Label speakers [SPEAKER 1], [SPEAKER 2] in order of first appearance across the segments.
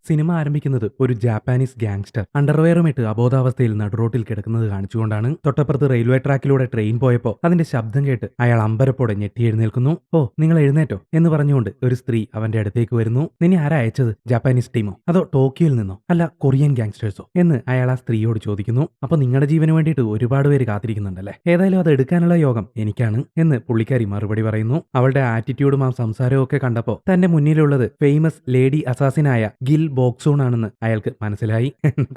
[SPEAKER 1] Cinema ആരംഭിക്കുന്നത് ഒരു Japanese gangster അണ്ടർവെയറും ഇട്ട് അബോധാവസ്ഥയിൽ നടുറോട്ടിൽ കിടക്കുന്നത് കാണിച്ചുകൊണ്ടാണ്. തൊട്ടപ്പുറത്ത് റെയിൽവേ ട്രാക്കിലൂടെ ട്രെയിൻ പോയപ്പോൾ അതിന്റെ ശബ്ദം കേട്ട് അയാൾ അമ്പരപ്പോടെ ഞെട്ടി എഴുന്നേൽക്കുന്നു. ഓ, നിങ്ങൾ എഴുന്നേറ്റോ എന്ന് പറഞ്ഞുകൊണ്ട് ഒരു സ്ത്രീ അവന്റെ അടുത്തേക്ക് വരുന്നു. നിന്നെ ആരാ അയച്ചത്? ജാപ്പാനീസ് ടീമോ അതോ ടോക്കിയോയിൽ നിന്നോ അല്ല കൊറിയൻ ഗാങ്സ്റ്റേഴ്സോ എന്ന് അയാൾ ആ സ്ത്രീയോട് ചോദിക്കുന്നു. അപ്പൊ നിങ്ങളുടെ ജീവന് വേണ്ടിയിട്ട് ഒരുപാട് പേര് കാത്തിരിക്കുന്നുണ്ടല്ലേ, ഏതായാലും അത് എടുക്കാനുള്ള യോഗം എനിക്കാണ് എന്ന് പുള്ളിക്കാരി മറുപടി പറയുന്നു. അവളുടെ ആറ്റിറ്റ്യൂഡും ആ സംസാരവും ഒക്കെ കണ്ടപ്പോ തന്റെ മുന്നിലുള്ളത് ഫേമസ് ലേഡി അസാസിനായ ഗിൽ ബോക്സൂൺ ആണെന്ന് അയാൾക്ക് മനസ്സിലായി.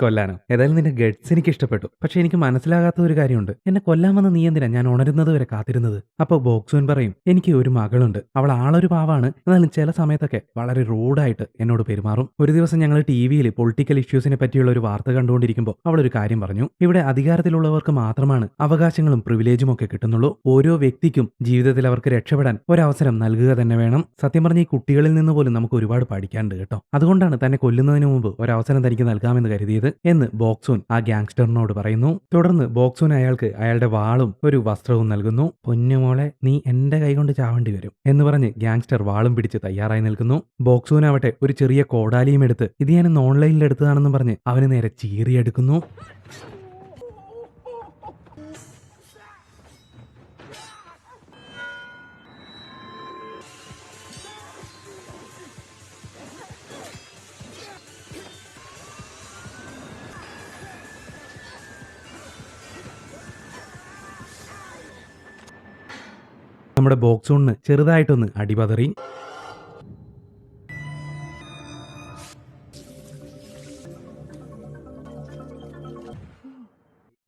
[SPEAKER 1] കൊല്ലാനോ? ഏതായാലും നിന്റെ ഗഡ്സ് എനിക്ക് ഇഷ്ടപ്പെട്ടു. പക്ഷെ എനിക്ക് മനസ്സിലാകാത്ത ഒരു കാര്യമുണ്ട്. എന്നെ കൊല്ലാൻ വന്ന് നീ എന്തിനാ ഞാൻ ഉണരുന്നത് വരെ കാത്തിരുന്നത്? അപ്പൊ ബോക്സൂൻ പറയും, എനിക്ക് ഒരു മകളുണ്ട്. അവൾ ആളൊരു പാവാണ്, എന്നാലും ചില സമയത്തൊക്കെ വളരെ റൂഡായിട്ട് എന്നോട് പെരുമാറും. ഒരു ദിവസം ഞങ്ങൾ ടിവിയിൽ പൊളിറ്റിക്കൽ ഇഷ്യൂസിനെ പറ്റിയുള്ള ഒരു വാർത്ത കണ്ടുകൊണ്ടിരിക്കുമ്പോൾ അവളൊരു കാര്യം പറഞ്ഞു. ഇവിടെ അധികാരത്തിലുള്ളവർക്ക് മാത്രമാണ് അവകാശങ്ങളും പ്രിവിലേജും ഒക്കെ കിട്ടുന്നുള്ളൂ. ഓരോ വ്യക്തിക്കും ജീവിതത്തിൽ അവർക്ക് രക്ഷപ്പെടാൻ ഒരവസരം നൽകുക തന്നെ വേണം. സത്യം പറഞ്ഞ ഈ കുട്ടികളിൽ നിന്ന് പോലും നമുക്ക് ഒരുപാട് പഠിക്കാനുണ്ട് കേട്ടോ. അതുകൊണ്ടാണ് തന്നെ കൊല്ലുന്നതിന് മുമ്പ് ഒരവസരം തനിക്ക് നൽകാമെന്ന് കരുതിയത് എന്ന് ബോക്സൂൻ ആ ഗാങ്സ്റ്ററിനോട് പറയുന്നു. തുടർന്ന് ബോക്സൂൻ അയാൾക്ക് അയാളുടെ വാളും ഒരു വസ്ത്രവും നൽകുന്നു. പൊന്നുമോളെ, നീ എന്റെ കൈകൊണ്ട് ചാവേണ്ടി വരും എന്ന് പറഞ്ഞ് ഗാങ്സ്റ്റർ വാളും പിടിച്ച് തയ്യാറായി നിൽക്കുന്നു. ബോക്സൂൻ ആവട്ടെ ഒരു ചെറിയ കോടാലിയും എടുത്ത് ഇത് ഞാൻ ഇന്ന് ഓൺലൈനിൽ എടുത്തതാണെന്ന് പറഞ്ഞ് അവന് നേരെ ചീറിയെടുക്കുന്നു. നമ്മുടെ ബോക്സൂണിന് ചെറുതായിട്ടൊന്ന് അടിപതറി.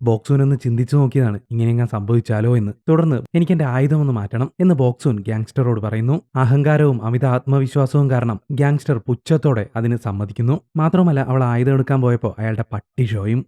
[SPEAKER 1] ബോക്സൂൻ ഒന്ന് ചിന്തിച്ചു നോക്കിയതാണ് ഇങ്ങനെയെങ്ങാൻ സംഭവിച്ചാലോ എന്ന്. തുടർന്ന് എനിക്ക് എന്റെ ആയുധം ഒന്ന് മാറ്റണം എന്ന് ബോക്സൂൻ ഗാങ്സ്റ്ററോട് പറയുന്നു. അഹങ്കാരവും അമിത ആത്മവിശ്വാസവും കാരണം ഗാങ്സ്റ്റർ പുച്ഛത്തോടെ അതിന് സമ്മതിക്കുന്നു. മാത്രമല്ല അവൾ ആയുധം എടുക്കാൻ പോയപ്പോൾ അയാളുടെ പട്ടി ഷോയും.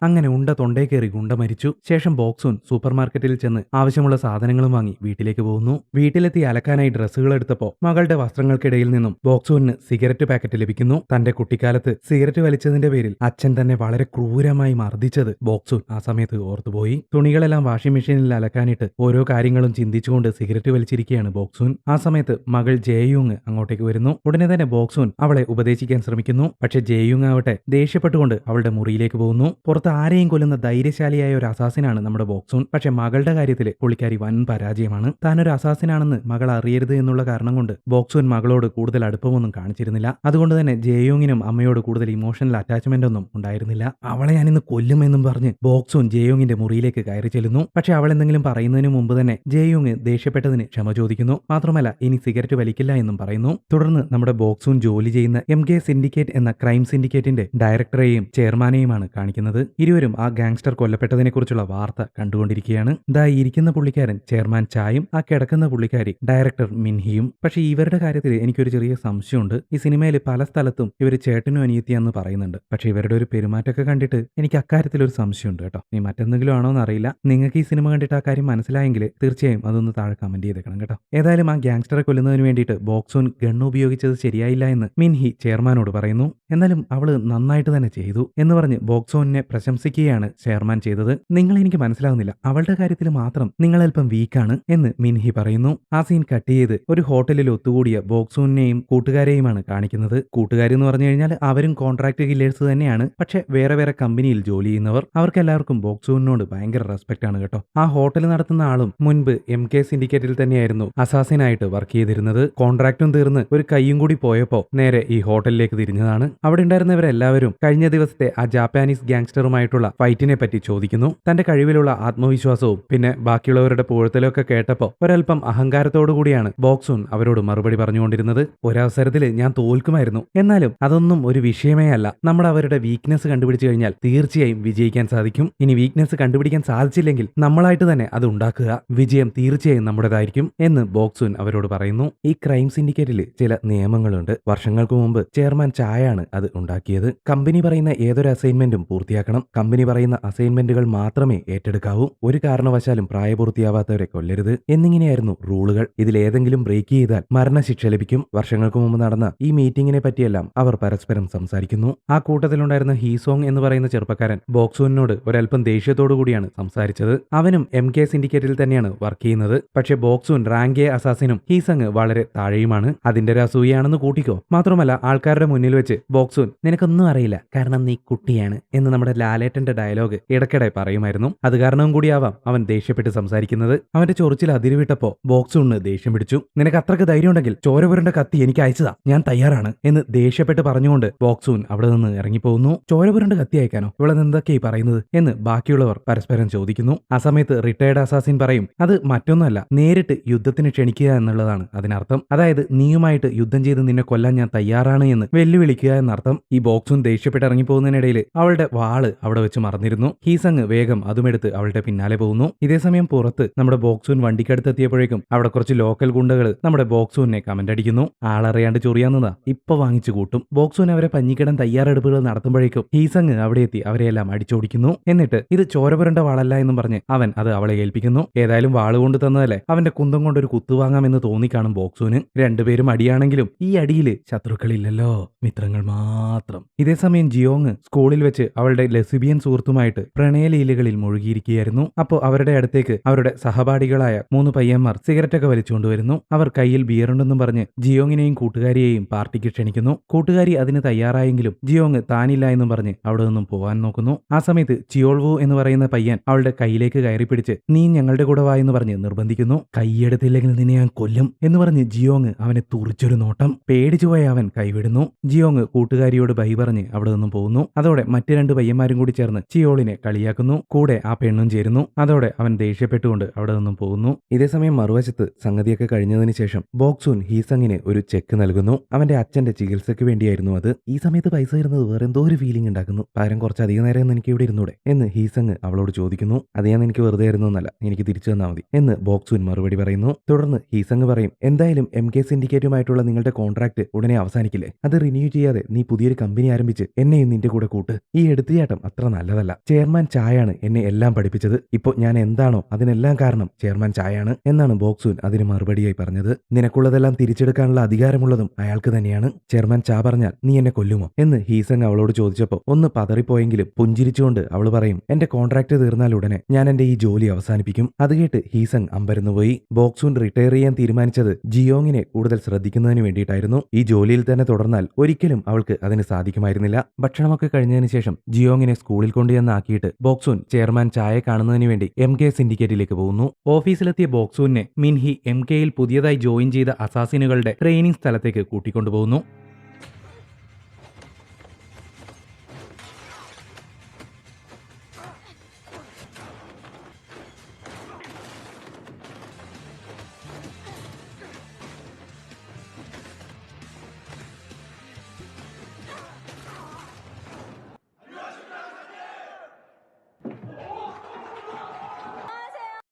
[SPEAKER 1] അങ്ങനെ ഉണ്ട തൊണ്ടേ കയറി ഗുണ്ട മരിച്ചു. ശേഷം ബോക്സൂൻ സൂപ്പർ മാർക്കറ്റിൽ ചെന്ന് ആവശ്യമുള്ള സാധനങ്ങളും വാങ്ങി വീട്ടിലേക്ക് പോകുന്നു. വീട്ടിലെത്തി അലക്കാനായി ഡ്രസ്സുകൾ എടുത്തപ്പോൾ മകളുടെ വസ്ത്രങ്ങൾക്കിടയിൽ നിന്നും ബോക്സൂന് സിഗരറ്റ് പാക്കറ്റ് ലഭിക്കുന്നു. തന്റെ കുട്ടിക്കാലത്ത് സിഗരറ്റ് വലിച്ചതിന്റെ പേരിൽ അച്ഛൻ തന്നെ വളരെ ക്രൂരമായി മർദ്ദിച്ചത് ബോക്സൂൻ ആ സമയത്ത് ഓർത്തുപോയി. തുണികളെല്ലാം വാഷിംഗ് മെഷീനിൽ അലക്കാനിട്ട് ഓരോ കാര്യങ്ങളും ചിന്തിച്ചുകൊണ്ട് സിഗരറ്റ് വലിച്ചിരിക്കുകയാണ് ബോക്സൂൻ. ആ സമയത്ത് മകൾ ജേയുങ് അങ്ങോട്ടേക്ക് വരുന്നു. ഉടനെ തന്നെ ബോക്സൂൻ അവളെ ഉപദേശിക്കാൻ ശ്രമിക്കുന്നു. പക്ഷെ ജേയുങ് ആവട്ടെ ദേഷ്യപ്പെട്ടുകൊണ്ട് അവളുടെ മുറിയിലേക്ക് പോകുന്നു. ആരെയും കൊല്ലുന്ന ധൈര്യശാലിയായ ഒരു അസാസിനാണ് നമ്മുടെ ബോക്സൂൺ. പക്ഷെ മകളുടെ കാര്യത്തിൽ പുള്ളിക്കാരി വൻ പരാജയമാണ്. താനൊരു അസാസിനാണെന്ന് മകൾ അറിയരുത് എന്നുള്ള കാരണം കൊണ്ട് ബോക്സൂൺ മകളോട് കൂടുതൽ അടുപ്പമൊന്നും കാണിച്ചിരുന്നില്ല. അതുകൊണ്ട് തന്നെ ജേയോങ്ങിനും അമ്മയോട് കൂടുതൽ ഇമോഷണൽ അറ്റാച്ച്മെന്റ് ഒന്നും ഉണ്ടായിരുന്നില്ല. അവളെ ഞാനിന്ന് കൊല്ലുമെന്നും പറഞ്ഞ് ബോക്സൂൺ ജേയോങ്ങിന്റെ മുറിയിലേക്ക് കയറി ചെല്ലുന്നു. പക്ഷെ അവൾ എന്തെങ്കിലും പറയുന്നതിന് മുമ്പ് തന്നെ ജേയോങ് ദേഷ്യപ്പെട്ടതിന് ക്ഷമ ചോദിക്കുന്നു. മാത്രമല്ല ഇനി സിഗരറ്റ് വലിക്കില്ല എന്നും പറയുന്നു. തുടർന്ന് നമ്മുടെ ബോക്സൂൺ ജോലി ചെയ്യുന്ന MK സിൻഡിക്കേറ്റ് എന്ന ക്രൈം സിൻഡിക്കേറ്റിന്റെ ഡയറക്ടറെയും ചെയർമാനെയുമാണ് കാണിക്കുന്നത്. ഇരുവരും ആ ഗാങ്സ്റ്റർ കൊല്ലപ്പെട്ടതിനെ കുറിച്ചുള്ള വാർത്ത കണ്ടുകൊണ്ടിരിക്കുകയാണ്. ദാ ഇരിക്കുന്ന പുള്ളിക്കാരൻ ചെയർമാൻ ചായും ആ കിടക്കുന്ന പുള്ളിക്കാരി ഡയറക്ടർ മിൻഹിയും. പക്ഷെ ഇവരുടെ കാര്യത്തിൽ എനിക്കൊരു ചെറിയ സംശയമുണ്ട്. ഈ സിനിമയിൽ പല സ്ഥലത്തും ഇവർ ചേട്ടനും അനിയത്തിയാന്ന് പറയുന്നുണ്ട്. പക്ഷെ ഇവരുടെ ഒരു പെരുമാറ്റമൊക്കെ കണ്ടിട്ട് എനിക്ക് അക്കാര്യത്തിൽ ഒരു സംശയമുണ്ട് കേട്ടോ. നീ മറ്റെന്തെങ്കിലും ആണോ എന്നറിയില്ല. നിങ്ങൾക്ക് ഈ സിനിമ കണ്ടിട്ട് ആ കാര്യം മനസ്സിലായെങ്കിൽ തീർച്ചയായും അതൊന്ന് താഴെ കമന്റ് ചെയ്തേക്കണം കേട്ടോ. ഏതായാലും ആ ഗാങ്സ്റ്ററെ കൊല്ലുന്നതിന് വേണ്ടിയിട്ട് ബോക്സൂൻ ഗണ്ണ് ഉപയോഗിച്ചത് ശരിയായില്ല എന്ന് മിൻഹി ചെയർമാനോട് പറയുന്നു. എന്നാലും അവള് നന്നായിട്ട് തന്നെ ചെയ്തു എന്ന് പറഞ്ഞ് ബോക്സോണിനെ പ്രശംസിക്കുകയാണ് ചെയർമാൻ ചെയ്തത്. നിങ്ങൾ എനിക്ക് മനസ്സിലാവുന്നില്ല, അവളുടെ കാര്യത്തിൽ മാത്രം നിങ്ങൾ അല്പം വീക്കാണ് എന്ന് മിൻഹി പറയുന്നു. ആ സീൻ കട്ട് ചെയ്ത് ഒരു ഹോട്ടലിൽ ഒത്തുകൂടിയ ബോക്സൂണിനെയും കൂട്ടുകാരെയുമാണ് കാണിക്കുന്നത്. കൂട്ടുകാരെന്ന് പറഞ്ഞു കഴിഞ്ഞാൽ അവരും കോൺട്രാക്ട് കില്ലേഴ്സ് തന്നെയാണ്. പക്ഷെ വേറെ വേറെ കമ്പനിയിൽ ജോലി ചെയ്യുന്നവർ. അവർക്കെല്ലാവർക്കും ബോക്സൂണിനോട് ഭയങ്കര റെസ്പെക്ട് ആണ് കേട്ടോ. ആ ഹോട്ടൽ നടത്തുന്ന ആളും മുൻപ് MK സിൻഡിക്കേറ്റിൽ തന്നെയായിരുന്നു അസാസിനായിട്ട് വർക്ക് ചെയ്തിരുന്നത്. കോൺട്രാക്റ്റും തീർന്ന് ഒരു കൈയും കൂടി പോയപ്പോ നേരെ ഈ ഹോട്ടലിലേക്ക് തിരിഞ്ഞതാണ്. അവിടെ ഉണ്ടായിരുന്നവരെല്ലാവരും കഴിഞ്ഞ ദിവസത്തെ ആ ജാപ്പാനീസ് ഗാങ്സ്റ്ററുമായിട്ടുള്ള ഫൈറ്റിനെ പറ്റി ചോദിക്കുന്നു. തന്റെ കഴിവിലുള്ള ആത്മവിശ്വാസവും പിന്നെ ബാക്കിയുള്ളവരുടെ പുഴത്തലൊക്കെ കേട്ടപ്പോ ഒരൽപ്പം അഹങ്കാരത്തോടു കൂടിയാണ് ബോക്സൂൺ അവരോട് മറുപടി പറഞ്ഞുകൊണ്ടിരുന്നത്. ഒരവസരത്തിൽ ഞാൻ തോൽക്കുമായിരുന്നു, എന്നാലും അതൊന്നും ഒരു വിഷയമേ അല്ല. നമ്മൾ അവരുടെ വീക്ക്നെസ് കണ്ടുപിടിച്ചു കഴിഞ്ഞാൽ തീർച്ചയായും വിജയിക്കാൻ സാധിക്കും. ഇനി വീക്ക്നെസ് കണ്ടുപിടിക്കാൻ സാധിച്ചില്ലെങ്കിൽ നമ്മളായിട്ട് തന്നെ അത് ഉണ്ടാക്കുക. വിജയം തീർച്ചയായും നമ്മുടേതായിരിക്കും എന്ന് ബോക്സൂൺ അവരോട് പറയുന്നു. ഈ ക്രൈം സിൻഡിക്കേറ്റിൽ ചില നിയമങ്ങളുണ്ട്. വർഷങ്ങൾക്ക് മുമ്പ് ചെയർമാൻ ചായാണ് അത് ഉണ്ടാക്കിയത്. കമ്പനി പറയുന്ന ഏതൊരു അസൈൻമെന്റും പൂർത്തിയാക്കണം. കമ്പനി പറയുന്ന അസൈൻമെന്റുകൾ മാത്രമേ ഏറ്റെടുക്കാവൂ. ഒരു കാരണവശാലും പ്രായപൂർത്തിയാവാത്തവരെ കൊല്ലരുത് എന്നിങ്ങനെയായിരുന്നു റൂളുകൾ. ഇതിലേതെങ്കിലും ബ്രേക്ക് ചെയ്താൽ മരണശിക്ഷ ലഭിക്കും. വർഷങ്ങൾക്ക് മുമ്പ് നടന്ന ഈ മീറ്റിംഗിനെ പറ്റിയെല്ലാം അവർ പരസ്പരം സംസാരിക്കുന്നു. ആ കൂട്ടത്തിലുണ്ടായിരുന്ന ഹീസോങ് എന്ന് പറയുന്ന ചെറുപ്പക്കാരൻ ബോക്സൂനോട് ഒരൽപ്പം ദേഷ്യത്തോടു കൂടിയാണ് സംസാരിച്ചത്. അവനും MK സിൻഡിക്കേറ്റിൽ തന്നെയാണ് വർക്ക് ചെയ്യുന്നത്. പക്ഷേ ബോക്സൂൻ റാങ്ക് എ അസാസിനും ഹീസങ് വളരെ താഴെയുമാണ്. അതിന്റെ ഒരു അസൂയാണെന്ന് കൂട്ടിക്കോ. മാത്രമല്ല ആൾക്കാരുടെ മുന്നിൽ വെച്ച് ബോക്സൂൻ നിനക്കൊന്നും അറിയില്ല കാരണം നീ കുട്ടിയാണ് എന്ന് നമ്മുടെ ലാലേട്ടന്റെ ഡയലോഗ് ഇടയ്ക്കിടെ പറയുമായിരുന്നു. അത് കാരണവും കൂടിയാവാം അവൻ ദേഷ്യപ്പെട്ട് സംസാരിക്കുന്നത്. അവന്റെ ചൊറിച്ചിൽ അതിരുവിട്ടപ്പോ ബോക്സൂണിന് ദേഷ്യം പിടിച്ചു. നിനക്ക് അത്രക്ക് ധൈര്യം ഉണ്ടെങ്കിൽ ചോരപുരണ്ട കത്തി എനിക്ക് അയച്ചതാ, ഞാൻ തയ്യാറാണ് എന്ന് ദേഷ്യപ്പെട്ട് പറഞ്ഞുകൊണ്ട് ബോക്സൂൻ അവിടെ നിന്ന് ഇറങ്ങിപ്പോകുന്നു. ചോരപുരണ്ട കത്തി അയക്കാനോ, ഇവിടെ എന്തൊക്കെയായി പറയുന്നത് എന്ന് ബാക്കിയുള്ളവർ പരസ്പരം ചോദിക്കുന്നു. ആ സമയത്ത് റിട്ടയർഡ് അസാസിൻ പറയും, അത് മറ്റൊന്നുമല്ല, നേരിട്ട് യുദ്ധത്തിന് ക്ഷണിക്കുക എന്നുള്ളതാണ് അതിനർത്ഥം. അതായത് നീയുമായിട്ട് യുദ്ധം ചെയ്ത് നിന്നെ കൊല്ലാൻ ഞാൻ തയ്യാറാണ് എന്ന് വെല്ലുവിളിക്കുക എന്നർത്ഥം. ഈ ബോക്സൂൻ ദേഷ്യപ്പെട്ട് ഇറങ്ങിപ്പോകുന്നതിനിടയിൽ അവളുടെ വാള് അവിടെ വെച്ച് മറന്നിരുന്നു. ഹീസങ് വേഗം അതുമെടുത്ത് അവളുടെ പിന്നാലെ പോകുന്നു. ഇതേസമയം പുറത്ത് നമ്മുടെ ബോക്സൂൻ വണ്ടിക്കടുത്തെത്തിയപ്പോഴേക്കും അവിടെ കുറച്ച് ലോക്കൽ ഗുണ്ടകൾ നമ്മുടെ ബോക്സൂനെ കമന്റ് അടിക്കുന്നു. ആളറിയാണ്ട് ചൊറിയാന്നതാ, ഇപ്പൊ വാങ്ങിച്ചു കൂട്ടും. ബോക്സൂൻ അവരെ പഞ്ഞിക്കിടാൻ തയ്യാറെടുപ്പുകൾ നടത്തുമ്പോഴേക്കും ഹീസങ് അവിടെ എത്തി അവരെയെല്ലാം അടിച്ചോടിക്കുന്നു. എന്നിട്ട് ഇത് ചോരപുരണ്ട വാളല്ല എന്നും പറഞ്ഞ് അവൻ അത് അവളെ ഏൽപ്പിക്കുന്നു. ഏതായാലും വാള് കൊണ്ട് തന്നതല്ലേ, അവന്റെ കുന്തം കൊണ്ടൊരു കുത്തുവാങ്ങാമെന്ന് തോന്നിക്കാണും ബോക്സൂന്. രണ്ടുപേരും അടിയാണെങ്കിലും ഈ അടിയില് ശത്രുക്കളില്ലല്ലോ, മിത്രങ്ങൾ മാത്രം. ഇതേസമയം ജിയോങ് സ്കൂളിൽ വെച്ച് അവളുടെ ലെസ്ബിയൻ സുഹൃത്തുമായിട്ട് പ്രണയലീലകളിൽ മുഴുകിയിരിക്കുകയായിരുന്നു. അപ്പോൾ അവരുടെ അടുത്തേക്ക് അവരുടെ സഹപാഠികളായ 3 പയ്യന്മാർ സിഗരറ്റൊക്കെ വലിച്ചുകൊണ്ടുവരുന്നു. അവർ കയ്യിൽ ബിയറുണ്ടെന്നും പറഞ്ഞ് ജിയോങ്ങിനെയും കൂട്ടുകാരിയെയും പാർട്ടിക്ക് ക്ഷണിക്കുന്നു. കൂട്ടുകാരി അതിന് തയ്യാറായെങ്കിലും ജിയോങ് താനില്ല എന്നും പറഞ്ഞ് അവിടെ നിന്നും പോവാൻ നോക്കുന്നു. ആ സമയത്ത് ചിയോൾവു എന്ന് പറയുന്ന പയ്യൻ അവളുടെ കയ്യിലേക്ക് കയറി പിടിച്ച് നീ ഞങ്ങളുടെ കൂടെ വാ എന്ന് പറഞ്ഞ് നിർബന്ധിക്കുന്നു. കൈയെടുത്തില്ലെങ്കിൽ നിന്നെ ഞാൻ കൊല്ലും എന്ന് പറഞ്ഞ് ജിയോങ് അവനെ തുറിച്ചൊരു നോട്ടം. പേടിച്ചുപോയ അവൻ കൈവിടുന്നു. ജിയോങ് കൂട്ടുകാരിയോട് ബൈ പറഞ്ഞ് അവിടെ നിന്നും പോകുന്നു. അതോടെ മറ്റ് 2 പയ്യന്മാരും കൂടി ചേർന്ന് ചിയോളിനെ കളിയാക്കുന്നു. കൂടെ ആ പെണ്ണും ചേരുന്നു. അതോടെ അവൻ ദേഷ്യപ്പെട്ടുകൊണ്ട് അവിടെ നിന്നും പോകുന്നു. ഇതേസമയം മറുവശത്ത് സംഗതിയൊക്കെ കഴിഞ്ഞതിന് ശേഷം ബോക്സൂൻ ഹീസങ്ങിന് ഒരു ചെക്ക് നൽകുന്നു. അവന്റെ അച്ഛന്റെ ചികിത്സയ്ക്ക് വേണ്ടിയായിരുന്നു അത്. ഈ സമയത്ത് പൈസ ഇരുന്നത് വേറെ എന്തോ ഒരു ഫീലിംഗ് ഉണ്ടാക്കുന്നു. പകരം കുറച്ച് അധികം നേരം എനിക്ക് ഇവിടെ ഇരുന്നൂടെ എന്ന് ഹീസങ് അവളോട് ചോദിക്കുന്നു. അത് ഞാൻ എനിക്ക് വെറുതെ ആയിരുന്നല്ല, എനിക്ക് തിരിച്ചു തന്നാൽ മതി എന്ന് ബോക്സൂൻ മറുപടി പറയുന്നു. തുടർന്ന് ഹീസങ് പറയും, എന്തായാലും MK സിൻഡിക്കേറ്റുമായിട്ടുള്ള നിങ്ങളുടെ കോൺട്രാക്ട് ഉടനെ അവസാനിക്കില്ലേ, അത് റിന്യൂ ചെയ്യാതെ നീ പുതിയൊരു കമ്പനി ആരംഭിച്ച് എന്നെയും നിന്റെ കൂടെ കൂട്ട്. ഈ എടുത്തുചാട്ടം അത്ര നല്ലതല്ല. ചെയർമാൻ ചായാണ് എന്നെ എല്ലാം പഠിപ്പിച്ചത്. ഇപ്പൊ ഞാൻ എന്താണോ അതിനെല്ലാം കാരണം ചെയർമാൻ ചായാണ് എന്നാണ് ബോക്സൂൻ അതിന് മറുപടിയായി പറഞ്ഞത്. നിനക്കുള്ളതെല്ലാം തിരിച്ചെടുക്കാനുള്ള അധികാരമുള്ളതും അയാൾക്ക് തന്നെയാണ്. ചെയർമാൻ ചാ പറഞ്ഞാൽ നീ എന്നെ കൊല്ലുമോ എന്ന് ഹീസങ് അവളോട് ചോദിച്ചപ്പോ ഒന്ന് പതറിപ്പോയെങ്കിലും പുഞ്ചിരിച്ചുകൊണ്ട് അവൾ പറയും, എന്റെ കോൺട്രാക്ട് തീർന്നാൽ ഉടനെ ഞാൻ എന്റെ ഈ ജോലി അവസാനിപ്പിക്കും. അത് കേട്ട് ഹീസങ് അമ്പരന്നുപോയി. ബോക്സൂൻ റിട്ടയർ ചെയ്യാൻ തീരുമാനിച്ചത് ജിയോങ്ങിനെ കൂടുതൽ ശ്രദ്ധിക്കുന്നതിന് വേണ്ടിയിട്ടായിരുന്നു. ഈ ജോലിയിൽ തന്നെ തുടർന്നാൽ ഒരിക്കലും അവൾക്ക് അതിന് സാധിക്കുമായിരുന്നില്ല. ഭക്ഷണമൊക്കെ കഴിഞ്ഞതിന് ശേഷം ജിയോങ്ങിനെ സ്കൂളിൽ കൊണ്ടുവന്നാക്കിയിട്ട് ബോക്സൂൻ ചെയർമാൻ ചായെ കാണുന്നതിന് വേണ്ടി MK സിൻഡിക്കേറ്റിലേക്ക് പോകുന്നു. ഓഫീസിലെത്തിയ ബോക്സൂനെ മിൻഹി MKയിൽ പുതിയതായി ജോയിൻ ചെയ്ത അസാസിനുകളുടെ ട്രെയിനിങ് സ്ഥലത്തേക്ക് കൂട്ടിക്കൊണ്ടുപോകുന്നു.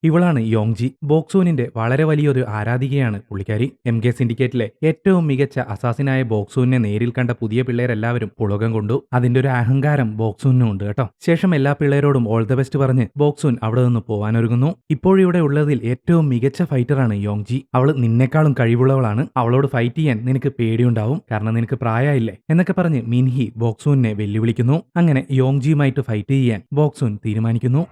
[SPEAKER 1] ഇവളാണ് യോങ്ജി. ബോക്സൂനിന്റെ വളരെ വലിയൊരു ആരാധികയാണ് പുള്ളിക്കാരി. MK സിൻഡിക്കേറ്റിലെ ഏറ്റവും മികച്ച അസാസിനായ ബോക്സൂനെ നേരിൽ കണ്ട പുതിയ പിള്ളേരെല്ലാവരും പുളകം കൊണ്ടു. അതിന്റെ ഒരു അഹങ്കാരം ബോക്സൂനും ഉണ്ട് കേട്ടോ. ശേഷം എല്ലാ പിള്ളേരോടും ഓൾ ദ ബെസ്റ്റ് പറഞ്ഞ് ബോക്സൂൻ അവിടെ നിന്ന് പോവാനൊരുങ്ങുന്നു. ഇപ്പോഴിവിടെ ഉള്ളതിൽ ഏറ്റവും മികച്ച ഫൈറ്ററാണ് യോങ്ജി. അവള് നിന്നെക്കാളും കഴിവുള്ളവളാണ്. അവളോട് ഫൈറ്റ് ചെയ്യാൻ നിനക്ക് പേടിയുണ്ടാവും, കാരണം നിനക്ക് പ്രായമില്ലേ എന്നൊക്കെ പറഞ്ഞ് മിൻഹി ബോക്സൂനെ വെല്ലുവിളിക്കുന്നു. അങ്ങനെ യോങ്ജിയുമായിട്ട് ഫൈറ്റ് ചെയ്യാൻ ബോക്സൂൻ തീരുമാനിക്കുന്നു.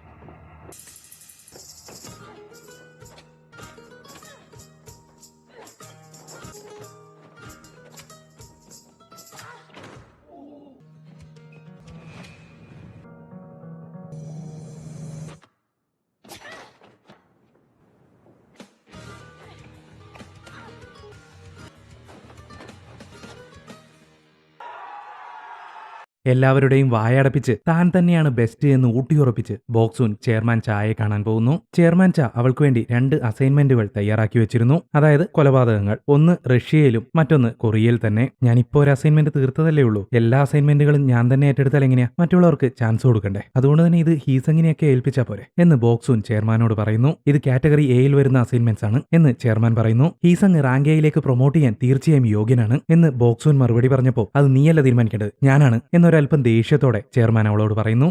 [SPEAKER 1] എല്ലാവരുടെയും വായടപ്പിച്ച് താൻ തന്നെയാണ് ബെസ്റ്റ് എന്ന് ഊട്ടിയുറപ്പിച്ച് ബോക്സൂൻ ചെയർമാൻ ചായെ കാണാൻ പോകുന്നു. ചെയർമാൻ ചാ അവൾക്ക് വേണ്ടി 2 അസൈൻമെന്റുകൾ തയ്യാറാക്കി വെച്ചിരുന്നു. അതായത് കൊലപാതകങ്ങൾ. ഒന്ന് റഷ്യയിലും മറ്റൊന്ന് കൊറിയയിൽ തന്നെ. ഞാനിപ്പോ ഒരു അസൈൻമെന്റ് തീർത്തതല്ലേ ഉള്ളൂ. എല്ലാ അസൈൻമെന്റുകളും ഞാൻ തന്നെ ഏറ്റെടുത്താൽ എങ്ങനെയാ? മറ്റുള്ളവർക്ക് ചാൻസ് കൊടുക്കണ്ടേ? അതുകൊണ്ട് തന്നെ ഇത് ഹീസങ്ങിനെയൊക്കെ ഏൽപ്പിച്ചാ പോരെ എന്ന് ബോക്സൂൻ ചെയർമാനോട് പറയുന്നു. ഇത് കാറ്റഗറി എയിൽ വരുന്ന അസൈൻമെന്റ്സ് ആണ് എന്ന് ചെയർമാൻ പറയുന്നു. ഹീസങ് റാങ്ക് എയിലേക്ക് പ്രൊമോട്ട് ചെയ്യാൻ തീർച്ചയായും യോഗ്യനാണ് എന്ന് ബോക്സൂൻ മറുപടി പറഞ്ഞപ്പോൾ അത് നീയല്ല തീരുമാനിക്കേണ്ടത്, ഞാനാണ് എന്നൊരു ഒരല്പം ദേഷ്യത്തോടെ ചെയർമാൻ അവളോട് പറയുന്നു.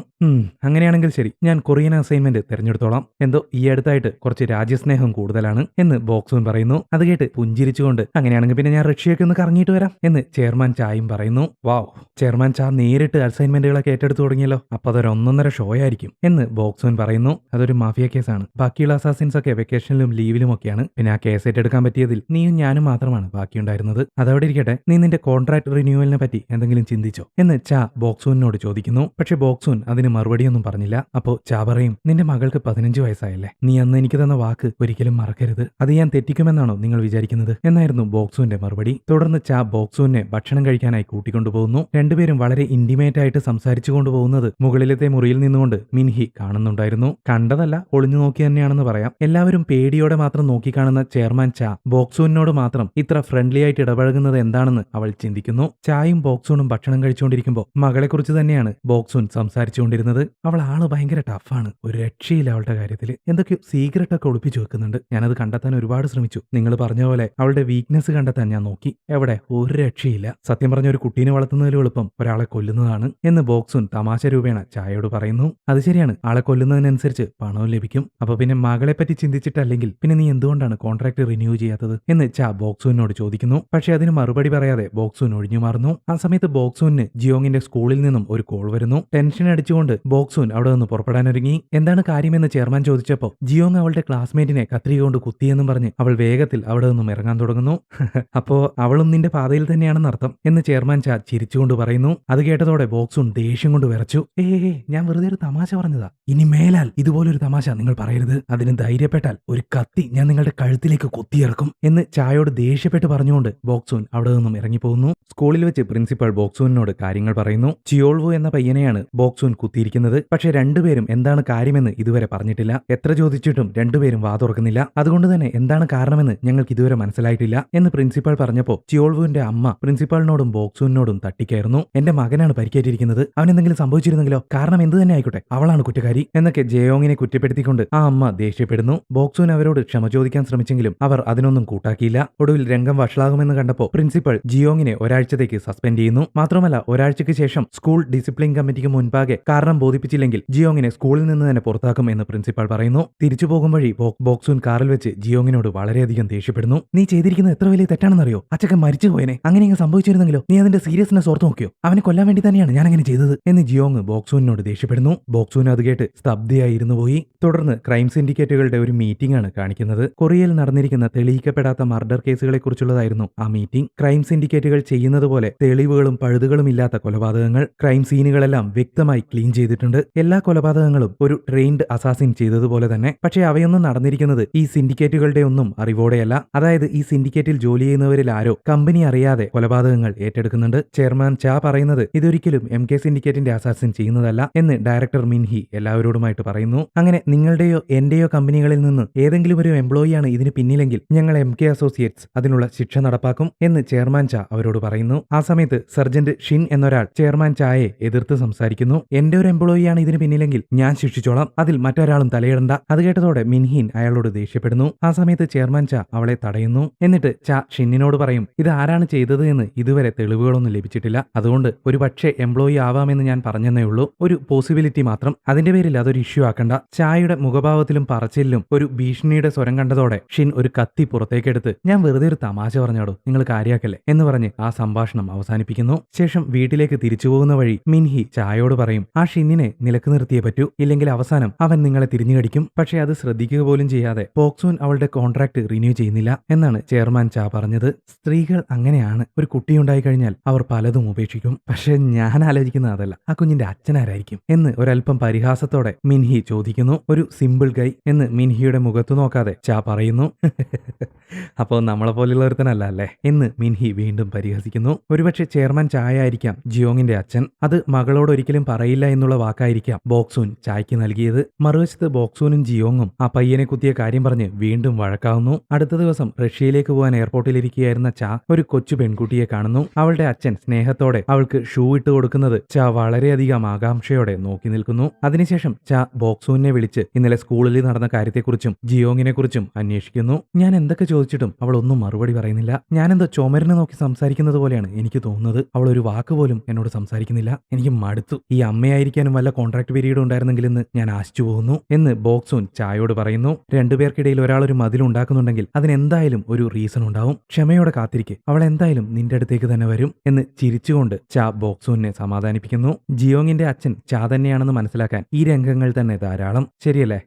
[SPEAKER 1] അങ്ങനെയാണെങ്കിൽ ശരി, ഞാൻ കൊറിയൻ അസൈൻമെന്റ് തിരഞ്ഞെടുത്തോളാം. എന്തോ ഈ അടുത്തായിട്ട് കുറച്ച് രാജ്യസ്നേഹം കൂടുതലാണ് എന്ന് ബോക്സൂൻ പറയുന്നു. അത് കേട്ട് പുഞ്ചിരിച്ചുകൊണ്ട് അങ്ങനെയാണെങ്കിൽ പിന്നെ ഞാൻ റഷ്യയൊക്കെ ഒന്ന് കറങ്ങിയിട്ട് വരാം എന്ന് ചെയർമാൻ ചായും പറയുന്നു. വാവ്, ചെയർമാൻ ചാ നേരിട്ട് അസൈൻമെന്റുകളൊക്കെ ഏറ്റെടുത്ത് തുടങ്ങിയല്ലോ. അപ്പൊ അതൊരു ഒന്നൊന്നര ഷോ ആയിരിക്കും എന്ന് ബോക്സൂൻ പറയുന്നു. അതൊരു മാഫിയ കേസാണ്. ബാക്കിയുള്ള അസാസിൻസ് ഒക്കെ വെക്കേഷനിലും ലീവിലും ഒക്കെയാണ്. പിന്നെ ആ കേസ് ഏറ്റെടുക്കാൻ പറ്റിയതിൽ നീയും ഞാനും മാത്രമാണ് ബാക്കിയുണ്ടായിരുന്നത്. അതവിടെ ഇരിക്കട്ടെ, നീ നിന്റെ കോൺട്രാക്ട് റിന്യൂവലിനെ പറ്റി എന്തെങ്കിലും ചിന്തിച്ചോ എന്ന് ചാ ബോക്സൂനോട് ചോദിക്കുന്നു. പക്ഷെ ബോക്സൂൻ അതിന് മറുപടിയൊന്നും പറഞ്ഞില്ല. അപ്പോ ചാ പറയും, നിന്റെ മകൾക്ക് 15 വയസ്സായല്ലേ, നീ അന്ന് എനിക്ക് തന്ന വാക്ക് ഒരിക്കലും മറക്കരുത്. അത് ഞാൻ തെറ്റിക്കുമെന്നാണോ നിങ്ങൾ വിചാരിക്കുന്നത് എന്നായിരുന്നു ബോക്സൂന്റെ മറുപടി. തുടർന്ന് ചാ ബോക്സൂനെ ഭക്ഷണം കഴിക്കാനായി കൂട്ടിക്കൊണ്ടുപോകുന്നു. രണ്ടുപേരും വളരെ ഇന്റിമേറ്റ് ആയിട്ട് സംസാരിച്ചു കൊണ്ടുപോകുന്നത് മുകളിലത്തെ മുറിയിൽ നിന്നുകൊണ്ട് മിൻഹി കാണുന്നുണ്ടായിരുന്നു. കണ്ടതല്ല, ഒളിഞ്ഞു നോക്കി തന്നെയാണെന്ന് പറയാം. എല്ലാവരും പേടിയോടെ മാത്രം നോക്കിക്കാണുന്ന ചെയർമാൻ ചാ ബോക്സൂനോട് മാത്രം ഇത്ര ഫ്രണ്ട്ലി ആയിട്ട് ഇടപഴകുന്നത് എന്താണെന്ന് അവൾ ചിന്തിക്കുന്നു. ചായും ബോക്സൂണും ഭക്ഷണം കഴിച്ചുകൊണ്ടിരിക്കുമ്പോൾ മകളെക്കുറിച്ച് തന്നെയാണ് ബോക്സൂൻ സംസാരിച്ചുകൊണ്ടിരുന്നത്. അവൾ ആള് ഭയങ്കര ടഫാണ്, ഒരു രക്ഷയില്ല അവളുടെ കാര്യത്തിൽ. എന്തൊക്കെയോ സീക്രട്ട് ഒക്കെ ഒളിപ്പിച്ചു വെക്കുന്നുണ്ട്. ഞാനത് കണ്ടെത്താൻ ഒരുപാട് ശ്രമിച്ചു. നിങ്ങൾ പറഞ്ഞ പോലെ അവളുടെ വീക്ക്നെസ് കണ്ടെത്താൻ ഞാൻ നോക്കി. എവിടെ ഒരു രക്ഷയില്ല. സത്യം പറഞ്ഞ ഒരു കുട്ടീനെ വളർത്തുന്നതിലും എളുപ്പം ഒരാളെ കൊല്ലുന്നതാണ് എന്ന് ബോക്സൂൻ തമാശ രൂപേണ ചായയോട് പറയുന്നു. അത് ശരിയാണ്, ആളെ കൊല്ലുന്നതിനനുസരിച്ച് പണവും ലഭിക്കും. അപ്പൊ പിന്നെ മകളെ പറ്റി ചിന്തിച്ചിട്ടല്ലെങ്കിൽ പിന്നെ നീ എന്തുകൊണ്ടാണ് കോൺട്രാക്ട് റിന്യൂ ചെയ്യാത്തത് എന്ന് ചാ ബോക്സൂനോട് ചോദിക്കുന്നു. പക്ഷെ അതിന് മറുപടി പറയാതെ ബോക്സൂൻ ഒഴിഞ്ഞു മാറുന്നു. ആ സമയത്ത് ബോക്സൂന് ജിയോങ്ങിന്റെ സ്കൂളിൽ നിന്നും ഒരു കോൾ വരുന്നു. ടെൻഷൻ അടിച്ചുകൊണ്ട് ബോക്സൂൻ അവിടെ നിന്ന് പുറപ്പെടാനൊരുങ്ങി. എന്താണ് കാര്യമെന്ന് ചെയർമാൻ ചോദിച്ചപ്പോ ജിയോങ് അവളുടെ ക്ലാസ്മേറ്റിനെ കത്രിക കൊണ്ട് കുത്തിയെന്നും പറഞ്ഞ് അവൾ വേഗത്തിൽ അവിടെ നിന്നും ഇറങ്ങാൻ തുടങ്ങുന്നു. അപ്പോ അവളും നിന്റെ പാതയിൽ തന്നെയാണെന്ന് അർത്ഥം എന്ന് ചെയർമാൻ ചാ ചിരിച്ചുകൊണ്ട് പറയുന്നു. അത് കേട്ടതോടെ ബോക്സൂൺ ദേഷ്യം കൊണ്ട് വിറച്ചു. ഞാൻ വെറുതെ ഒരു തമാശ പറഞ്ഞതാ. ഇനി മേലാൽ ഇതുപോലൊരു തമാശ നിങ്ങൾ പറയരുത്. അതിന് ധൈര്യപ്പെട്ടാൽ ഒരു കത്തി ഞാൻ നിങ്ങളുടെ കഴുത്തിലേക്ക് കുത്തിയിറക്കും എന്ന് ചായോട് ദേഷ്യപ്പെട്ട് പറഞ്ഞുകൊണ്ട് ബോക്സൂൻ അവിടെ നിന്നും ഇറങ്ങിപ്പോകുന്നു. സ്കൂളിൽ വെച്ച് പ്രിൻസിപ്പൽ ബോക്സൂനോട് കാര്യങ്ങൾ പറയുന്നു. ചിയോൾവു എന്ന പയ്യനെയാണ് ബോക്സൂൻ കുത്തിയിരിക്കുന്നത്. പക്ഷെ രണ്ടുപേരും എന്താണ് കാര്യമെന്ന് ഇതുവരെ പറഞ്ഞിട്ടില്ല. എത്ര ചോദിച്ചിട്ടും രണ്ടുപേരും വാ തുറക്കുന്നില്ല. അതുകൊണ്ട് തന്നെ എന്താണ് കാരണമെന്ന് ഞങ്ങൾക്ക് ഇതുവരെ മനസ്സിലായിട്ടില്ല എന്ന് പ്രിൻസിപ്പൽ പറഞ്ഞപ്പോ ചിയോൾവുവിന്റെ അമ്മ പ്രിൻസിപ്പാളിനോടും ബോക്സൂനോടും തട്ടിക്കയറുന്നു. എന്റെ മകനാണ് പരിക്കേറ്റിരിക്കുന്നത്, അവൻ എന്തെങ്കിലും സംഭവിച്ചിരുന്നെങ്കിലോ, കാരണം എന്ത് തന്നെ ആയിക്കോട്ടെ അവളാണ് കുറ്റക്കാരി എന്നൊക്കെ ജയോങ്ങിനെ കുറ്റപ്പെടുത്തിക്കൊണ്ട് ആ അമ്മ ദേഷ്യപ്പെടുന്നു. ബോക്സൂൻ അവരോട് ക്ഷമ ചോദിക്കാൻ ശ്രമിച്ചെങ്കിലും അവർ അതിനൊന്നും കൂട്ടാക്കിയില്ല. ഒടുവിൽ രംഗം വഷളാകുമെന്ന് കണ്ടപ്പോൾ പ്രിൻസിപ്പൽ ജിയോങ്ങിനെ ഒരാഴ്ചത്തേക്ക് സസ്പെൻഡ് ചെയ്യുന്നു. മാത്രമല്ല ഒരാഴ്ചയ്ക്ക് ശേഷം സ്കൂൾ ഡിസിപ്ലിൻ കമ്മിറ്റിക്ക് മുൻപാകെ കാരണം ബോധിപ്പിച്ചില്ലെങ്കിൽ ജിയോങ്ങിനെ സ്കൂളിൽ നിന്ന് തന്നെ പുറത്താക്കും എന്ന് പ്രിൻസിപ്പൽ പറയുന്നു. തിരിച്ചു പോകും വഴി ബോക്സൂൻ കാറിൽ വെച്ച് ജിയോങ്ങിനോട് വളരെയധികം ദേഷ്യപ്പെടുന്നു. നീ ചെയ്തിരിക്കുന്നത് എത്ര വലിയ തെറ്റാണെന്നറിയോ? അച്ചക്കൻ മരിച്ചു പോയനെ. അങ്ങനെ സംഭവിച്ചിരുന്നെങ്കിലോ? നീ അതിന്റെ സീരിയസ്നെസ് ഓർത്ത് നോക്കിയോ? അവനെ കൊല്ലാൻ വേണ്ടി തന്നെയാണ് ഞാൻ അങ്ങനെ ചെയ്തത് എന്ന് ജിയോങ് ബോക്സൂനോട് ദേഷ്യപ്പെടുന്നു. ബോക്സൂൻ അത് കേട്ട് സ്തബ്ധയായി ഇരുന്നു പോയി. തുടർന്ന് ക്രൈം സിൻഡിക്കേറ്റുകളുടെ ഒരു മീറ്റിംഗ് ആണ് കാണിക്കുന്നത്. കൊറിയയിൽ നടന്നിരിക്കുന്ന തെളിയിക്കപ്പെടാത്ത മർഡർ കേസുകളെ കുറിച്ചുള്ളതായിരുന്നു ആ മീറ്റിംഗ്. ക്രൈം സിൻഡിക്കേറ്റുകൾ ചെയ്യുന്നത് പോലെ തെളിവുകളും പഴുതുകളും ഇല്ലാത്ത കൊലപാതകങ്ങൾ, ക്രൈം സീനുകളെല്ലാം വ്യക്തമായി ക്ലീൻ ചെയ്തിട്ടുണ്ട്. എല്ലാ കൊലപാതകങ്ങളും ഒരു ട്രെയിൻഡ് അസാസിൻ ചെയ്തതുപോലെ തന്നെ. പക്ഷേ അവയൊന്നും നടന്നിരിക്കുന്നത് ഈ സിൻഡിക്കേറ്റുകളുടെ ഒന്നും അറിവോടെയല്ല. അതായത് ഈ സിൻഡിക്കേറ്റിൽ ജോലി ചെയ്യുന്നവരിൽ ആരോ കമ്പനി അറിയാതെ കൊലപാതകങ്ങൾ ഏറ്റെടുക്കുന്നുണ്ട്. ചെയർമാൻ ചാ പറയുന്നത് ഇതൊരിക്കലും MK സിൻഡിക്കേറ്റിന്റെ അസാസിൻ ചെയ്യുന്നതല്ല എന്ന് ഡയറക്ടർ മിൻഹി എല്ലാവരോടുമായിട്ട് പറയുന്നു. അങ്ങനെ നിങ്ങളുടെയോ എന്റെയോ കമ്പനികളിൽ നിന്ന് ഏതെങ്കിലും ഒരു എംപ്ലോയിയാണ് ഇതിന് പിന്നിലെങ്കിൽ ഞങ്ങൾ MK അസോസിയേറ്റ്സ് അതിനുള്ള ശിക്ഷ നടപ്പാക്കും എന്ന് ചെയർമാൻ ചാ അവരോട് പറയുന്നു. ആ സമയത്ത് സർജന്റ് ഷിൻ എന്നൊരാൾ ചെയർമാൻ ചായെ എതിർത്ത് സംസാരിക്കുന്നു. എന്റെ ഒരു എംപ്ലോയിയാണ് ഇതിന് പിന്നിലെങ്കിൽ ഞാൻ ശിക്ഷിച്ചോളാം, അതിൽ മറ്റൊരാളും തലയിടണ്ട. അത് കേട്ടതോടെ മിൻഹീൻ അയാളോട് ദേഷ്യപ്പെടുന്നു. ആ സമയത്ത് ചെയർമാൻ ചാ അവളെ തടയുന്നു. എന്നിട്ട് ചാ ഷിന്നിനോട് പറയും, ഇത് ആരാണ് ചെയ്തത് എന്ന് ഇതുവരെ തെളിവുകളൊന്നും ലഭിച്ചിട്ടില്ല, അതുകൊണ്ട് ഒരു പക്ഷേ എംപ്ലോയി ആവാമെന്ന് ഞാൻ പറഞ്ഞെന്നേ ഉള്ളൂ, ഒരു പോസിബിലിറ്റി മാത്രം, അതിന്റെ പേരിൽ അതൊരു ഇഷ്യൂ ആക്കണ്ട. ചായയുടെ മുഖഭാവത്തിലും പറച്ചിലും ഒരു ഭീഷണിയുടെ സ്വരം കണ്ടതോടെ ഷിൻ ഒരു കത്തി പുറത്തേക്കെടുത്ത് ഞാൻ വെറുതെ ഒരു തമാശ പറഞ്ഞോടോ, നിങ്ങൾ കാര്യാക്കല്ലേ എന്ന് പറഞ്ഞ് ആ സംഭാഷണം അവസാനിപ്പിക്കുന്നു. ശേഷം വീട്ടിലേക്ക് തിരിച്ചു പോകുന്ന വഴി മിൻഹി ചായയോട് പറയും, ആ ഷിന്നിനെ നിലക്ക് നിർത്തിയേ പറ്റൂ, ഇല്ലെങ്കിൽ അവസാനം അവൻ നിങ്ങളെ തിരിഞ്ഞുകടിക്കും. പക്ഷെ അത് ശ്രദ്ധിക്കുക പോലും ചെയ്യാതെ ബോക്സൂൻ അവളുടെ കോൺട്രാക്ട് റിന്യൂ ചെയ്യുന്നില്ല എന്നാണ് ചെയർമാൻ ചാ പറഞ്ഞത്. സ്ത്രീകൾ അങ്ങനെയാണ്, ഒരു കുട്ടിയുണ്ടായി കഴിഞ്ഞാൽ അവർ പലതും ഉപേക്ഷിക്കും. പക്ഷെ ഞാൻ ആലോചിക്കുന്നത് അതല്ല, ആ കുഞ്ഞിന്റെ അച്ഛനാരായിരിക്കും എന്ന് ഒരല്പം പരിഹാസത്തോടെ മിൻഹി ചോദിക്കുന്നു. ഒരു സിമ്പിൾ ഗൈ എന്ന് മിൻഹിയുടെ മുഖത്തു നോക്കാതെ ചാ പറയുന്നു. അപ്പോൾ നമ്മളെ പോലെയുള്ള ഒരുത്തനല്ല അല്ലേ എന്ന് മിൻഹി വീണ്ടും പരിഹസിക്കുന്നു. ഒരുപക്ഷെ ചെയർമാൻ ചായ ആയിരിക്കാം ജിയോങ്ങിന്റെ അച്ഛൻ. അത് മകളോട് ഒരിക്കലും പറയില്ല എന്നുള്ള വാക്കായിരിക്കാം ബോക്സൂൻ ചായ്ക്ക് നൽകിയത്. മറുവശത്ത് ബോക്സൂനും ജിയോങ്ങും ആ പയ്യനെ കുത്തിയ കാര്യം പറഞ്ഞ് വീണ്ടും വഴക്കാവുന്നു. അടുത്ത ദിവസം റഷ്യയിലേക്ക് പോകാൻ എയർപോർട്ടിലിരിക്കുകയായിരുന്ന ചാ ഒരു കൊച്ചു പെൺകുട്ടിയെ കാണുന്നു. അവളുടെ അച്ഛൻ സ്നേഹത്തോടെ അവൾക്ക് ഷൂ ഇട്ട് കൊടുക്കുന്നത് ചാ വളരെയധികം ആകാംക്ഷയോടെ നോക്കി നിൽക്കുന്നു. അതിനുശേഷം ചാ ബോക്സൂനെ വിളിച്ച് ഇന്നലെ സ്കൂളിൽ നടന്ന കാര്യത്തെക്കുറിച്ചും ജിയോങ്ങിനെ കുറിച്ചും അന്വേഷിക്കുന്നു. ഞാൻ എന്തൊക്കെ ചോദിച്ചിട്ടും അവൾ ഒന്നും മറുപടി പറയുന്നില്ല. ഞാനെന്തോ ചുമരിനെ നോക്കി സംസാരിക്കുന്നത് പോലെയാണ് എനിക്ക് തോന്നുന്നത്. അവൾ ഒരു വാക്ക് പോലും എന്നോട് സംസാരിക്കുന്നില്ല. എനിക്ക് മടുത്തു. ഈ അമ്മയായിരിക്കാനും വല്ല കോൺട്രാക്ട് പീരീഡ് ഉണ്ടായിരുന്നെങ്കിലെന്ന് ഞാൻ ആശിച്ചു പോകുന്നു എന്ന് ബോക്സൂൻ ചായോട് പറയുന്നു. രണ്ടുപേർക്കിടയിൽ ഒരാൾ ഒരു മതിൽ ഉണ്ടാക്കുന്നുണ്ടെങ്കിൽ അതിനെന്തായാലും ഒരു റീസൺ ഉണ്ടാവും. ക്ഷമയോടെ കാത്തിരിക്കെ, അവൾ എന്തായാലും നിന്റെ അടുത്തേക്ക് തന്നെ വരും എന്ന് ചിരിച്ചുകൊണ്ട് ചാ ബോക്സൂനെ സമാധാനിപ്പിക്കുന്നു. ജിയോങ്ങിന്റെ അച്ഛൻ ചാ തന്നെയാണെന്ന് മനസ്സിലാക്കാൻ ഈ രംഗങ്ങൾ തന്നെ ധാരാളം. ശരിയല്ലേ?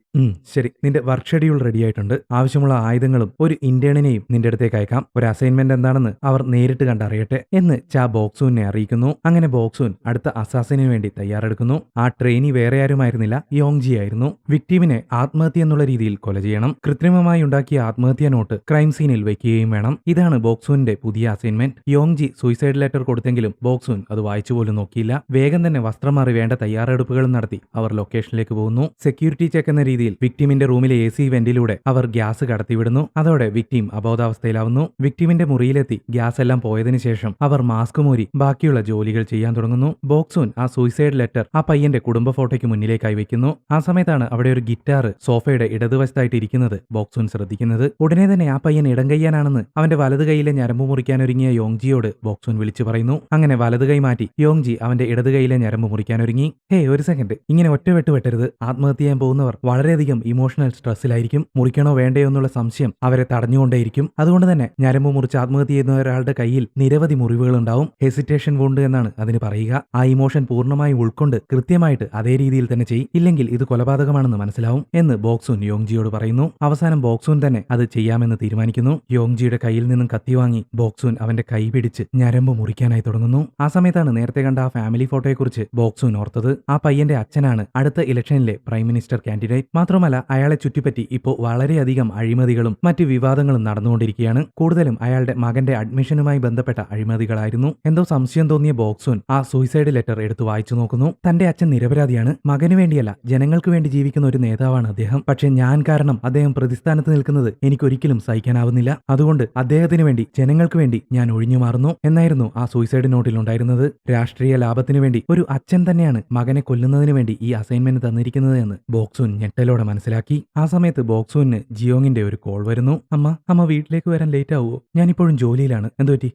[SPEAKER 1] ശരി, നിന്റെ വർക്ക് ഷെഡ്യൂൾ റെഡി ആയിട്ടുണ്ട്. ആവശ്യമുള്ള ആയുധങ്ങളും ഒരു ഇന്റേണിനെയും നിന്റെ അടുത്തേക്ക് അയക്കാം. ഒരു അസൈൻമെന്റ് എന്താണെന്ന് അവർ നേരിട്ട് കണ്ടറിയട്ടെ എന്ന് ചാ ബോക്സൂനെ അറിയിക്കുന്നു. അങ്ങനെ ബോക്സൂൻ അടുത്ത അസാസിനു വേണ്ടി തയ്യാറെടുക്കുന്നു. ആ ട്രെയിനി വേറെ ആരുമായിരുന്നില്ല, യോങ്ജി ആയിരുന്നു. വിക്ടീമിനെ ആത്മഹത്യ എന്നുള്ള രീതിയിൽ കൊല ചെയ്യണം. കൃത്രിമമായി ഉണ്ടാക്കിയ ആത്മഹത്യാ നോട്ട് ക്രൈം സീനിൽ വയ്ക്കുകയും വേണം. ഇതാണ് ബോക്സൂന്റെ പുതിയ അസൈൻമെന്റ്. യോങ്ജി സൂയിസൈഡ് ലെറ്റർ കൊടുത്തെങ്കിലും ബോക്സൂൻ അത് വായിച്ചു പോലും നോക്കിയില്ല. വേഗം തന്നെ വസ്ത്രം മാറി വേണ്ട തയ്യാറെടുപ്പുകളും നടത്തി അവർ ലൊക്കേഷനിലേക്ക് പോകുന്നു. സെക്യൂരിറ്റി ചെക്ക് എന്ന രീതിയിൽ വിക്ടിമിന്റെ റൂമിലെ AC വെന്റിലൂടെ അവർ ഗ്യാസ് കടത്തിവിടുന്നു. അതോടെ വിക്ടിം അബോധാവസ്ഥയിലാവുന്നു. വിക്ടിമിന്റെ മുറിയിലെത്തി ഗ്യാസ് എല്ലാം പോയതിനു ശേഷം അവർ മാസ്ക് മൂരി ബാക്കിയുള്ള ജോലികൾ ചെയ്യാൻ തുടങ്ങുന്നു. ബോക്സൂൻ ആ സൂയിസൈഡ് ലെറ്റർ ആ പയ്യന്റെ കുടുംബ ഫോട്ടോയ്ക്ക് മുന്നിലേക്കായി വെക്കുന്നു. ആ സമയത്താണ് അവിടെ ഒരു ഗിറ്റാർ സോഫയുടെ ഇടതുവശത്തായിട്ട് ഇരിക്കുന്നത് ബോക്സൂൻ ശ്രദ്ധിക്കുന്നത്. ഉടനെ തന്നെ ആ പയ്യൻ ഇടം കയ്യാനാണെന്ന് അവന്റെ വലത് കൈയിലെ ഞരമ്പ് മുറിക്കാനൊരുങ്ങിയ യോങ്ജിയോട് ബോക്സൂൻ വിളിച്ചു പറയുന്നു. അങ്ങനെ വലത് കൈ മാറ്റി യോങ്ജി അവന്റെ ഇടത് കൈയിലെ ഞരമ്പ് മുറിക്കാനൊരുങ്ങി. ഒരു സെക്കൻഡ്, ഇങ്ങനെ ഒറ്റ വെട്ടരുത്. ആത്മഹത്യ ചെയ്യാൻ പോകുന്നവർ വളരെയധികം ഇമോഷണൽ സ്ട്രെസ്സിലായിരിക്കും. മുറിക്കണോ വേണ്ടയോ എന്നുള്ള സംശയം അവരെ തടഞ്ഞുകൊണ്ടേയിരിക്കും. അതുകൊണ്ട് തന്നെ ഞരമ്പ് മുറിച്ച് ആത്മഹത്യ ചെയ്യുന്ന ഒരാളുടെ കയ്യിൽ നിരവധി മുറിവുകൾ ഉണ്ടാവും. ഹെസിറ്റേഷൻ വോണ്ട് എന്നാണ് അതിന് പറയുക. ആ ഇമോഷൻ പൂർണ്ണമായി ഉൾക്കൊണ്ട് കൃത്യമായിട്ട് അതേ രീതിയിൽ തന്നെ ചെയ്യും, ഇല്ലെങ്കിൽ ഇത് കൊലപാതകമാണെന്ന് മനസ്സിലാവും എന്ന് ബോക്സൂൻ യോങ്ജിയോട് പറയുന്നു. അവസാനം ബോക്സൂൻ തന്നെ അത് ചെയ്യാമെന്ന് തീരുമാനിക്കുന്നു. യോങ്ജിയുടെ കയ്യിൽ നിന്നും കത്തി വാങ്ങി ബോക്സൂൻ അവന്റെ കൈ പിടിച്ച് ഞരമ്പ് മുറിക്കാനായി തുടങ്ങുന്നു. ആ സമയത്താണ് നേരത്തെ കണ്ട ആ ഫാമിലി ഫോട്ടോയെക്കുറിച്ച് ബോക്സൂൻ ഓർത്തത്. ആ പയ്യന്റെ അച്ഛനാണ് അടുത്ത ഇലക്ഷനിലെ പ്രൈം മിനിസ്റ്റർ കാൻഡിഡേറ്റ്. മാത്രമല്ല അയാളെ ചുറ്റിപ്പറ്റി ഇപ്പോൾ വളരെയധികം അഴിമതികളും മറ്റ് വിവാദങ്ങളും നടന്നുകൊണ്ടിരിക്കുകയാണ്. കൂടുതലും അയാളുടെ മകന്റെ അഡ്മിഷനുമായി ബന്ധപ്പെട്ട അഴിമതികളായിരുന്നു. എന്തോ സംശയം തോന്നിയ ബോക്സൂൻ ആ സൂയിസൈഡ് ലെറ്റർ എടുത്ത് വായിച്ചു നോക്കുന്നു. തന്റെ അച്ഛൻ നിരപരാധിയാണ്. മകന് വേണ്ടിയല്ല, ജനങ്ങൾക്ക് വേണ്ടി ജീവിക്കുന്ന ഒരു നേതാവാണ് അദ്ദേഹം. പക്ഷെ ഞാൻ കാരണം അദ്ദേഹം പ്രതിസ്ഥാനത്ത് നിൽക്കുന്നത് എനിക്കൊരിക്കലും സഹിക്കാനാവുന്നില്ല. അതുകൊണ്ട് അദ്ദേഹത്തിന് വേണ്ടി, ജനങ്ങൾക്ക് വേണ്ടി ഞാൻ ഒഴിഞ്ഞു മാറുന്നു എന്നായിരുന്നു ആ സൂയിസൈഡ് നോട്ടിൽ ഉണ്ടായിരുന്നത്. രാഷ്ട്രീയ ലാഭത്തിനു വേണ്ടി ഒരു അച്ഛൻ തന്നെയാണ് മകനെ കൊല്ലുന്നതിന് വേണ്ടി ഈ അസൈൻമെന്റ് തന്നിരിക്കുന്നത് എന്ന് ബോക്സൂൻ ഞെട്ടലോടെ മനസ്സിലാക്കി. ആ സമയത്ത് ബോക്സൂന് ജിയോങ്ങിന്റെ ഒരു കോൾ വരുന്നു. അമ്മ വീട്ടിലേക്ക് വരാൻ ലേറ്റ് ആവുമോ? ഞാനിപ്പോഴും ജോലിയിലാണ്. എന്തുപറ്റി?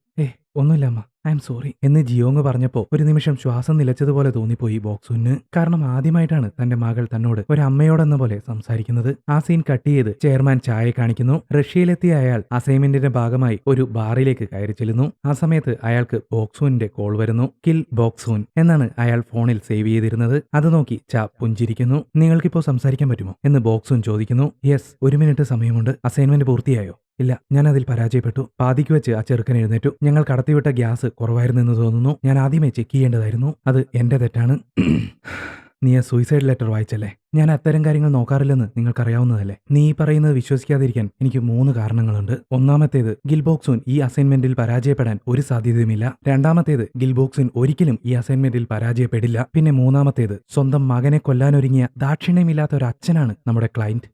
[SPEAKER 1] ഒന്നുമില്ല അമ്മ, ഐ എം സോറി എന്ന് ജിയോങ് പറഞ്ഞപ്പോ ഒരു നിമിഷം ശ്വാസം നിലച്ചതുപോലെ തോന്നിപ്പോയി ബോക്സൂന്. കാരണം ആദ്യമായിട്ടാണ് തന്റെ മകൾ തന്നോട് ഒരു അമ്മയോടെന്ന പോലെ സംസാരിക്കുന്നത്. ആ സീൻ കട്ട് ചെയ്ത് ചെയർമാൻ ചായ കാണിക്കുന്നു. റഷ്യയിലെത്തിയ അയാൾ അസൈൻമെന്റിന്റെ ഭാഗമായി ഒരു ബാറിലേക്ക് കയറി ചെല്ലുന്നു. ആ സമയത്ത് അയാൾക്ക് ബോക്സൂന്റെ കോൾ വരുന്നു. കിൽ ബോക്സൂൻ എന്നാണ് അയാൾ ഫോണിൽ സേവ് ചെയ്തിരുന്നത്. അത് നോക്കി ചാ പുഞ്ചിരിക്കുന്നു. നിങ്ങൾക്കിപ്പോ സംസാരിക്കാൻ പറ്റുമോ എന്ന് ബോക്സൂൻ ചോദിക്കുന്നു. യെസ്, 1 മിനിറ്റ് സമയമുണ്ട്. അസൈൻമെന്റ് പൂർത്തിയായോ? ഇല്ല, ഞാൻ അതിൽ പരാജയപ്പെട്ടു. പാതിക്ക് വെച്ച് ആ ചെറുക്കൻ എഴുന്നേറ്റു. ഞങ്ങൾ കടത്തിവിട്ട ഗ്യാസ് കുറവായിരുന്നെന്ന് തോന്നുന്നു. ഞാൻ ആദ്യമേ ചെക്ക് ചെയ്യേണ്ടതായിരുന്നു. അത് എന്റെ തെറ്റാണ്. നീ ആ സൂയിസൈഡ് ലെറ്റർ വായിച്ചല്ലേ? ഞാൻ അത്തരം കാര്യങ്ങൾ നോക്കാറില്ലെന്ന് നിങ്ങൾക്കറിയാവുന്നതല്ലേ? നീ പറയുന്നത് വിശ്വസിക്കാതിരിക്കാൻ എനിക്ക് 3 കാരണങ്ങളുണ്ട്. ഒന്നാമത്തേത്, ഗിൽബോക്സൂൻ ഈ അസൈൻമെന്റിൽ പരാജയപ്പെടാൻ ഒരു സാധ്യതയുമില്ല. രണ്ടാമത്തേത്, ഗിൽബോക്സൂൻ ഒരിക്കലും ഈ അസൈൻമെന്റിൽ പരാജയപ്പെടില്ല. പിന്നെ മൂന്നാമത്തേത്, സ്വന്തം മകനെ കൊല്ലാനൊരുങ്ങിയ ദാക്ഷിണ്യമില്ലാത്ത ഒരു അച്ഛനാണ് നമ്മുടെ ക്ലയന്റ്.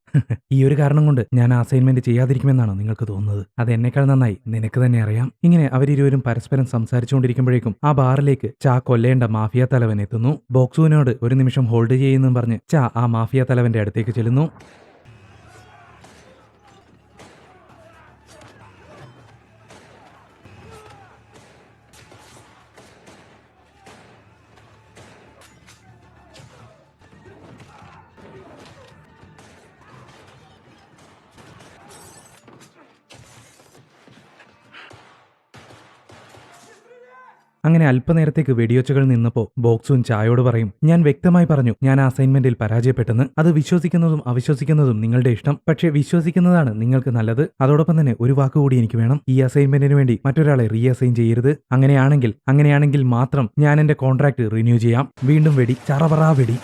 [SPEAKER 1] ഈ ഒരു കാരണം കൊണ്ട് ഞാൻ ആ അസൈൻമെന്റ് ചെയ്യാതിരിക്കുമെന്നാണോ നിങ്ങൾക്ക് തോന്നുന്നത്? അത് എന്നെക്കാൾ നന്നായി നിനക്ക് തന്നെ അറിയാം. ഇങ്ങനെ അവരിരുവരും പരസ്പരം സംസാരിച്ചുകൊണ്ടിരിക്കുമ്പോഴേക്കും ആ ബാറിലേക്ക് ചാ കൊല്ലേണ്ട മാഫിയ തലവൻ എത്തുന്നു. ബോക്സൂനോട് ഒരു നിമിഷം ഹോൾഡ് ചെയ്യുന്നെന്ന് പറഞ്ഞ് ചാ ആ മാഫിയ തലവന്റെ അടുത്തേക്ക് ചെല്ലുന്നു. അങ്ങനെ അല്പനേരത്തേക്ക് വെടിയൊച്ചകൾ നിന്നപ്പോൾ ബോക്സൂൻ ചായോട് പറയും, ഞാൻ വ്യക്തമായി പറഞ്ഞു ഞാൻ ആ അസൈൻമെന്റിൽ പരാജയപ്പെട്ടെന്ന്. അത് വിശ്വസിക്കുന്നതും അവിശ്വസിക്കുന്നതും നിങ്ങളുടെ ഇഷ്ടം. പക്ഷേ വിശ്വസിക്കുന്നതാണ് നിങ്ങൾക്ക് നല്ലത്. അതോടൊപ്പം തന്നെ ഒരു വാക്കുകൂടി എനിക്ക് വേണം. ഈ അസൈൻമെന്റിന് വേണ്ടി മറ്റൊരാളെ റീ അസൈൻ ചെയ്യരുത്. അങ്ങനെയാണെങ്കിൽ മാത്രം ഞാൻ എന്റെ കോൺട്രാക്ട് റിന്യൂ ചെയ്യാം. വീണ്ടും വെടി, ചറപറാ വെടി.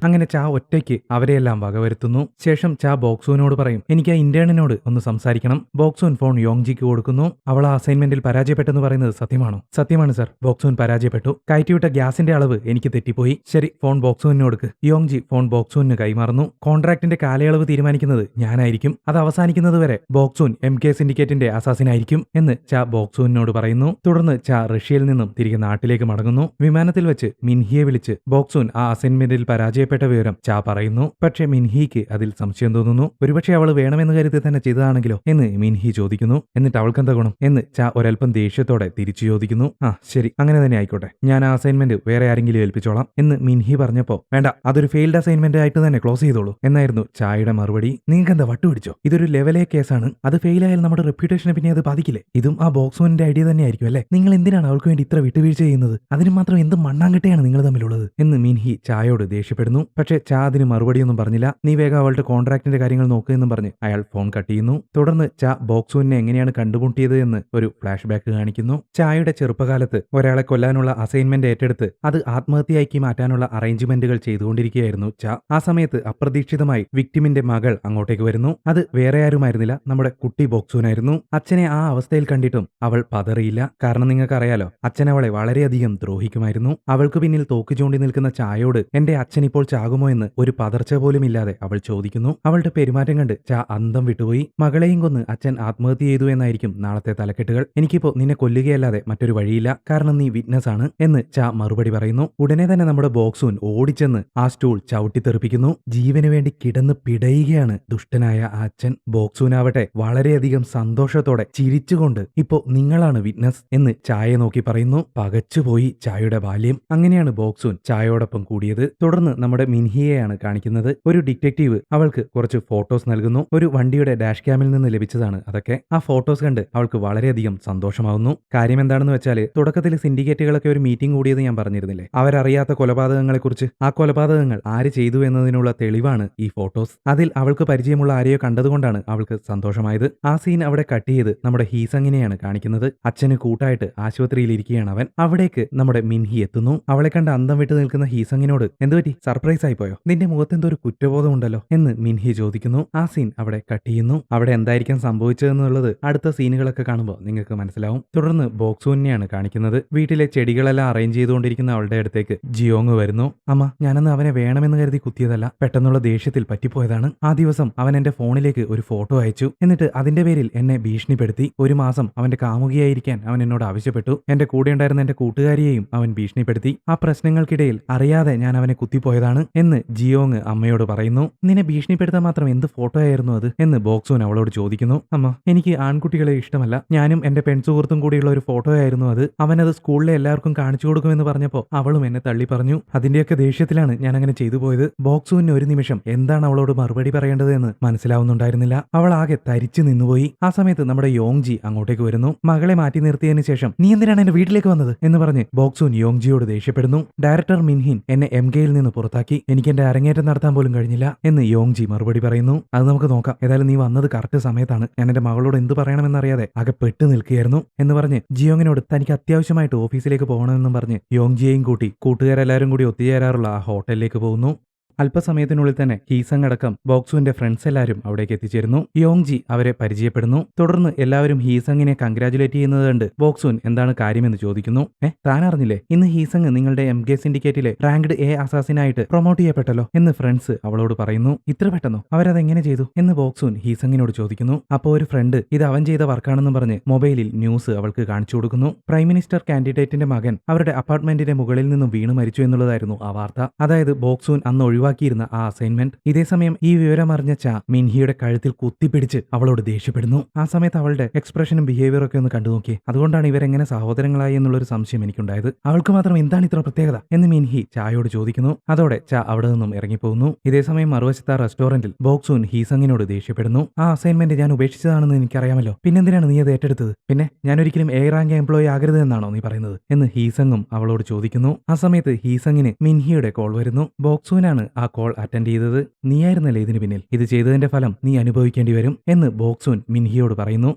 [SPEAKER 1] അങ്ങനെ ചാ ഒറ്റയ്ക്ക് അവരെയെല്ലാം വകവരുത്തുന്നു. ശേഷം ചാ ബോക്സൂനോട് പറയും, എനിക്ക് ആ ഇന്റേണിനോട് ഒന്ന് സംസാരിക്കണം. ബോക്സൂൻ ഫോൺ യോങ്ജിക്ക് കൊടുക്കുന്നു. അവൾ ആ അസൈൻമെന്റിൽ പരാജയപ്പെട്ടെന്ന് പറയുന്നത് സത്യമാണോ? സത്യമാണ് സർ, ബോക്സൂൻ പരാജയപ്പെട്ടു. കയറ്റിവിട്ട ഗ്യാസിന്റെ അളവ് എനിക്ക് തെറ്റിപ്പോയി. ശരി, ഫോൺ ബോക്സൂന് കൊടുക്ക്. യോങ്ജി ഫോൺ ബോക്സൂന് കൈമാറുന്നു. കോൺട്രാക്ടിന്റെ കാലയളവ് തീരുമാനിക്കുന്നത് ഞാനായിരിക്കും. അത് അവസാനിക്കുന്നത് വരെ ബോക്സൂൻ MK സിൻഡിക്കേറ്റിന്റെ അസാസിനായിരിക്കും എന്ന് ചാ ബോക്സൂനോട് പറയുന്നു. തുടർന്ന് ചാ റഷ്യയിൽ നിന്നും തിരികെ നാട്ടിലേക്ക് മടങ്ങുന്നു. വിമാനത്തിൽ വെച്ച് മിൻഹിയെ വിളിച്ച് ബോക്സൂൻ ആ അസൈൻമെന്റിൽ പരാജയപ്പെട്ട വിവരം ചാ പറയുന്നു. പക്ഷേ മിൻഹിക്ക് അതിൽ സംശയം തോന്നുന്നു. ഒരുപക്ഷെ അവൾ വേണമെന്ന് കരുതി തന്നെ ചെയ്തതാണെങ്കിലോ എന്ന് മിൻഹി ചോദിക്കുന്നു. എന്നിട്ട് അവൾക്കെന്താ ഗുണം എന്ന് ചാ ഒരൽപ്പം ദേഷ്യത്തോടെ തിരിച്ചു ചോദിക്കുന്നു. ആ ശരി, അങ്ങനെ തന്നെ ആയിക്കോട്ടെ, ഞാൻ ആ അസൈൻമെന്റ് വേറെ ആരെങ്കിലും ഏൽപ്പിച്ചോളാം എന്ന് മിൻഹി പറഞ്ഞപ്പോ, വേണ്ട, അതൊരു ഫെയിൽഡ് അസൈൻമെന്റ് ആയിട്ട് തന്നെ ക്ലോസ് ചെയ്തോളൂ എന്നായിരുന്നു ചായയുടെ മറുപടി. നിങ്ങൾക്ക് എന്താ വട്ടുപിടിച്ചോ? ഇതൊരു ലെവൽ എ കേസാണ്. അത് ഫെയിലായാൽ നമ്മുടെ റെപ്യൂട്ടേഷനെ പിന്നെ അത് ബാധിക്കില്ലേ? ഇതും ആ ബോക്സോണിന്റെ ഐഡിയ തന്നെയായിരിക്കും അല്ലേ? നിങ്ങൾ എന്തിനാണ് അവൾക്ക് വേണ്ടി ഇത്ര വിട്ടുവീഴ്ച ചെയ്യുന്നത്? അതിന് മാത്രം എന്ത് മണ്ണാങ്കട്ടയാണ് നിങ്ങൾ തമ്മിലുള്ളത് എന്ന് മിൻഹി ചായയോട് ദേഷ്യപ്പെടുന്നു. പക്ഷേ ചാ അതിന് മറുപടിയൊന്നും പറഞ്ഞില്ല. നീ വേഗം അവളുടെ കോൺട്രാക്ടിന്റെ കാര്യങ്ങൾ നോക്കുകയെന്നും പറഞ്ഞ് അയാൾ ഫോൺ കട്ട് ചെയ്യുന്നു. തുടർന്ന് ചാ ബോക്സൂനെ എങ്ങനെയാണ് കണ്ടുമുട്ടിയത് എന്ന് ഒരു ഫ്ലാഷ് ബാക്ക് കാണിക്കുന്നു. ചായയുടെ ചെറുപ്പകാലത്ത് ഒരാളെ കൊല്ലാനുള്ള അസൈൻമെന്റ് ഏറ്റെടുത്ത് അത് ആത്മഹത്യയാക്കി മാറ്റാനുള്ള അറേഞ്ച്മെന്റുകൾ ചെയ്തുകൊണ്ടിരിക്കുകയായിരുന്നു ചാ. ആ സമയത്ത് അപ്രതീക്ഷിതമായി വിക്ടിമിന്റെ മകൾ അങ്ങോട്ടേക്ക് വരുന്നു. അത് വേറെ ആരുമായിരുന്നില്ല, നമ്മുടെ കുട്ടി ബോക്സൂനായിരുന്നു. അച്ഛനെ ആ അവസ്ഥയിൽ കണ്ടിട്ടും അവൾ പതറിയില്ല. കാരണം നിങ്ങൾക്കറിയാലോ, അച്ഛൻ അവളെ വളരെയധികം ദ്രോഹിക്കുമായിരുന്നു. അവൾക്ക് പിന്നിൽ തോക്ക് ചൂണ്ടി നിൽക്കുന്ന ചായയോട് എന്റെ അച്ഛൻ ഇപ്പോൾ ചാകുമോ എന്ന് ഒരു പതർച്ച പോലും ഇല്ലാതെ അവൾ ചോദിക്കുന്നു. അവളുടെ പെരുമാറ്റം കണ്ട് ചാ അന്തം വിട്ടുപോയി. മകളെയും കൊന്ന് അച്ഛൻ ആത്മഹത്യ ചെയ്തു എന്നായിരിക്കും നാളത്തെ തലക്കെട്ടുകൾ. എനിക്കിപ്പോ നിന്നെ കൊല്ലുകയല്ലാതെ മറ്റൊരു വഴിയില്ല, കാരണം നീ വിറ്റ്നസ് ആണ് എന്ന് ചാ മറുപടി പറയുന്നു. ഉടനെ തന്നെ നമ്മുടെ ബോക്സൂൻ ഓടിച്ചെന്ന് ആ സ്റ്റൂൾ ചവിട്ടിത്തെറിപ്പിക്കുന്നു. ജീവന് വേണ്ടി കിടന്ന് പിടയുകയാണ് ദുഷ്ടനായ ആ അച്ഛൻ. ബോക്സൂനാവട്ടെ വളരെയധികം സന്തോഷത്തോടെ ചിരിച്ചുകൊണ്ട് ഇപ്പോ നിങ്ങളാണ് വിറ്റ്നസ് എന്ന് ചായയെ നോക്കി പറയുന്നു. പകച്ചുപോയി ചായയുടെ ബാല്യം. അങ്ങനെയാണ് ബോക്സൂൻ ചായയോടൊപ്പം കൂടിയത്. തുടർന്ന് നമ്മുടെ മിൻഹിയെയാണ് കാണിക്കുന്നത്. ഒരു ഡിറ്റക്റ്റീവ് അവൾക്ക് കുറച്ച് ഫോട്ടോസ് നൽകുന്നു. ഒരു വണ്ടിയുടെ ഡാഷ് ക്യാമിൽ നിന്ന് ലഭിച്ചതാണ് അതൊക്കെ. ആ ഫോട്ടോസ് കണ്ട് അവൾക്ക് വളരെയധികം സന്തോഷമാവുന്നു. കാര്യം എന്താണെന്ന് വെച്ചാൽ, തുടക്കത്തിൽ സിൻഡിക്കേറ്റുകളൊക്കെ ഒരു മീറ്റിംഗ് കൂടിയത് ഞാൻ പറഞ്ഞിരുന്നില്ലേ, അവരറിയാത്ത കൊലപാതകങ്ങളെക്കുറിച്ച്. ആ കൊലപാതകങ്ങൾ ആര് ചെയ്തു എന്നതിനുള്ള തെളിവാണ് ഈ ഫോട്ടോസ്. അതിൽ അവൾക്ക് പരിചയമുള്ള ആരെയോ കണ്ടതുകൊണ്ടാണ് അവൾക്ക് സന്തോഷമായത്. ആ സീൻ അവിടെ കട്ട് ചെയ്ത് നമ്മുടെ ഹീസങ്ങിനെയാണ് കാണിക്കുന്നത്. അച്ഛന് കൂട്ടായിട്ട് ആശുപത്രിയിൽ ഇരിക്കുകയാണ് അവൻ. അവിടേക്ക് നമ്മുടെ മിൻഹി എത്തുന്നു. അവളെ കണ്ട് അന്തം വിട്ട് നിൽക്കുന്ന ഹീസങ്ങിനോട് എന്തുപറ്റി, സർപ്രൈസ് ആയി പോയോ? നിന്റെ മുഖത്ത് എന്തോ ഒരു കുറ്റബോധം ഉണ്ടല്ലോ എന്ന് മിൻഹി ചോദിക്കുന്നു. ആ സീൻ അവിടെ കട്ട് ചെയ്യുന്നു. അവിടെ എന്തായിരിക്കും സംഭവിച്ചതെന്നുള്ളത് അടുത്ത സീനുകളൊക്കെ കാണുമ്പോൾ നിങ്ങൾക്ക് മനസ്സിലാവും. തുടർന്ന് ബോക്സൂനെയാണ് കാണിക്കുന്നത്. വീട്ടിലെ ചെടികളെല്ലാം അറേഞ്ച് ചെയ്തുകൊണ്ടിരിക്കുന്ന അവളുടെ അടുത്തേക്ക് ജിയോങ് വരുന്നു. അമ്മ, ഞാനന്ന് അവനെ വേണമെന്ന് കരുതി കുത്തിയതല്ല, പെട്ടെന്നുള്ള ദേഷ്യത്തിൽ പറ്റിപ്പോയതാണ്. ആ ദിവസം അവൻ എന്റെ ഫോണിലേക്ക് ഒരു ഫോട്ടോ അയച്ചു. എന്നിട്ട് അതിന്റെ പേരിൽ എന്നെ ഭീഷണിപ്പെടുത്തി. ഒരു മാസം അവന്റെ കാമുകിയായിരിക്കാൻ അവൻ എന്നോട് ആവശ്യപ്പെട്ടു. എന്റെ കൂടെ ഉണ്ടായിരുന്ന എന്റെ കൂട്ടുകാരിയെയും അവൻ ഭീഷണിപ്പെടുത്തി. ആ പ്രശ്നങ്ങൾക്കിടയിൽ അറിയാതെ ഞാൻ അവനെ കുത്തിപ്പോയതാണ് എന്ന് ജിയോങ് അമ്മയോട് പറയുന്നു. നിന്നെ ഭീഷണിപ്പെടുത്താൻ മാത്രം എന്ത് ഫോട്ടോ ആയിരുന്നു അത് എന്ന് ബോക്സൂൻ അവളോട് ചോദിക്കുന്നു. അമ്മ, എനിക്ക് ആൺകുട്ടികളെ ഇഷ്ടമല്ല. ഞാനും എന്റെ പെൺസുഹൃത്തും കൂടിയുള്ള ഒരു ഫോട്ടോ ആയിരുന്നു അത്. അവനത് സ്കൂളിലെ എല്ലാവർക്കും കാണിച്ചു കൊടുക്കുമെന്ന് പറഞ്ഞപ്പോ അവളും എന്നെ തള്ളി പറഞ്ഞു. അതിന്റെയൊക്കെ ദേഷ്യത്തിലാണ് ഞാൻ അങ്ങനെ ചെയ്തു പോയത്. ബോക്സൂന് ഒരു നിമിഷം എന്താണ് അവളോട് മറുപടി പറയേണ്ടത് എന്ന് മനസ്സിലാവുന്നുണ്ടായിരുന്നില്ല. അവൾ ആകെ തരിച്ചു നിന്നുപോയി. ആ സമയത്ത് നമ്മുടെ യോങ്ജി അങ്ങോട്ടേക്ക് വരുന്നു. മകളെ മാറ്റി നിർത്തിയതിനു ശേഷം നീ എന്തിനാണ് എന്റെ വീട്ടിലേക്ക് വന്നത് എന്ന് പറഞ്ഞ് ബോക്സൂൻ യോങ്ജിയോട് ദേഷ്യപ്പെടുന്നു. ഡയറക്ടർ മിൻഹിൻ എന്നെ MKയിൽ നിന്ന് പുറത്താക്കി. എനിക്ക് എന്റെ അരങ്ങേറ്റം നടത്താൻ പോലും കഴിഞ്ഞില്ല എന്ന് യോങ്ജി മറുപടി പറയുന്നു. അത് നമുക്ക് നോക്കാം. ഏതായാലും നീ വന്നത് കറക്റ്റ് സമയത്താണ്. ഞാൻ എന്റെ മകളോട് എന്ത് പറയണമെന്നറിയാതെ ആകെ പെട്ട് നിൽക്കുകയായിരുന്നു എന്ന് പറഞ്ഞ് ജിയോങ്ങിനോട് തനിക്ക് അത്യാവശ്യമായിട്ട് ഓഫീസിലേക്ക് പോകണമെന്നും പറഞ്ഞ് യോങ്ജിയെയും കൂട്ടി കൂട്ടുകാരെല്ലാവരും കൂടി ഒത്തുചേരാറുള്ള ആ ഹോട്ടലിലേക്ക് പോകുന്നു. അല്പസമയത്തിനുള്ളിൽ തന്നെ ഹീസങ് അടക്കം ബോക്സുവിന്റെ ഫ്രണ്ട്സ് എല്ലാവരും അവിടേക്ക് എത്തിച്ചേരുന്നു. യോങ്ജി അവരെ പരിചയപ്പെടുന്നു. തുടർന്ന് എല്ലാവരും ഹീസങ്ങിനെ കൺഗ്രാജുലേറ്റ് ചെയ്യുന്നത് കണ്ട് ബോക്സുൻ എന്താണ് കാര്യമെന്ന് ചോദിക്കുന്നു. താൻ അറിഞ്ഞില്ലേ, ഇന്ന് ഹീസങ് നിങ്ങളുടെ MK സിൻഡിക്കേറ്റിലെ റാങ്ക്ഡ് A അസാസിനായിട്ട് പ്രൊമോട്ട് ചെയ്യപ്പെട്ടല്ലോ എന്ന് ഫ്രണ്ട്സ് അവളോട് പറയുന്നു. ഇത്ര പെട്ടെന്നോ? അവരതെങ്ങനെ ചെയ്തു എന്ന് ബോക്സുൻ ഹീസങ്ങിനോട് ചോദിക്കുന്നു. അപ്പോൾ ഒരു ഫ്രണ്ട് ഇത് അവൻ ചെയ്ത വർക്കാണെന്ന് പറഞ്ഞ് മൊബൈലിൽ ന്യൂസ് അവൾക്ക് കാണിച്ചു കൊടുക്കുന്നു. പ്രൈം മിനിസ്റ്റർ കാൻഡിഡേറ്റിന്റെ മകൻ അവരുടെ അപ്പാർട്ട്മെന്റിന്റെ മുകളിൽ നിന്നും വീണ് മരിച്ചു എന്നുള്ളതായിരുന്നു ആ വാർത്ത. അതായത് ബോക്സുൻ അന്ന് ഒഴിവാക്കിയിരുന്ന ആ അസൈൻമെന്റ്. ഇതേസമയം ഈ വിവരം അറിഞ്ഞ ചാ മിൻഹിയുടെ കഴുത്തിൽ കുത്തിപ്പിടിച്ച് അവളോട് ദേഷ്യപ്പെടുന്നു. ആ സമയത്ത് അവളുടെ എക്സ്പ്രഷനും ബിഹേവിയറും ഒക്കെ ഒന്ന് കണ്ടു നോക്കിയേ. അതുകൊണ്ടാണ് ഇവരെങ്ങനെ സഹോദരങ്ങളായി എന്നുള്ളൊരു സംശയം എനിക്കുണ്ടായത്. അവൾക്ക് മാത്രം എന്താണ് ഇത്ര പ്രത്യേകത എന്ന് മിൻഹി ചായോട് ചോദിക്കുന്നു. അതോടെ ചാ അവിടെ നിന്നും ഇറങ്ങിപ്പോകുന്നു. ഇതേസമയം മറുവശത്ത് ആ റെസ്റ്റോറന്റിൽ ബോക്സൂൻ ഹീസങ്ങിനോട് ദേഷ്യപ്പെടുന്നു. ആ അസൈൻമെന്റ് ഞാൻ ഉപേക്ഷിച്ചതാണെന്ന് എനിക്കറിയാമല്ലോ, പിന്നെന്തിനാണ് നീ അത് ഏറ്റെടുത്തത്? പിന്നെ ഞാൻ ഒരിക്കലും A റാങ്ക് എംപ്ലോയി ആകരുത് എന്നാണോ നീ പറയുന്നത് എന്ന് ഹീസങ്ങും അവളോട് ചോദിക്കുന്നു. ആ സമയത്ത് ഹീസങ്ങിന് മിൻഹിയുടെ കോൾ വരുന്നു. ബോക്സൂനാണ് ആ കോൾ അറ്റൻഡ് ചെയ്തത്. നീയായിരുന്നല്ലേ ഇതിന് പിന്നിൽ. ഇത് ചെയ്തതിന്റെ ഫലം നീ അനുഭവിക്കേണ്ടി വരും എന്ന് ബോക്സൂൻ മിൻഹിയോട് പറയുന്നു.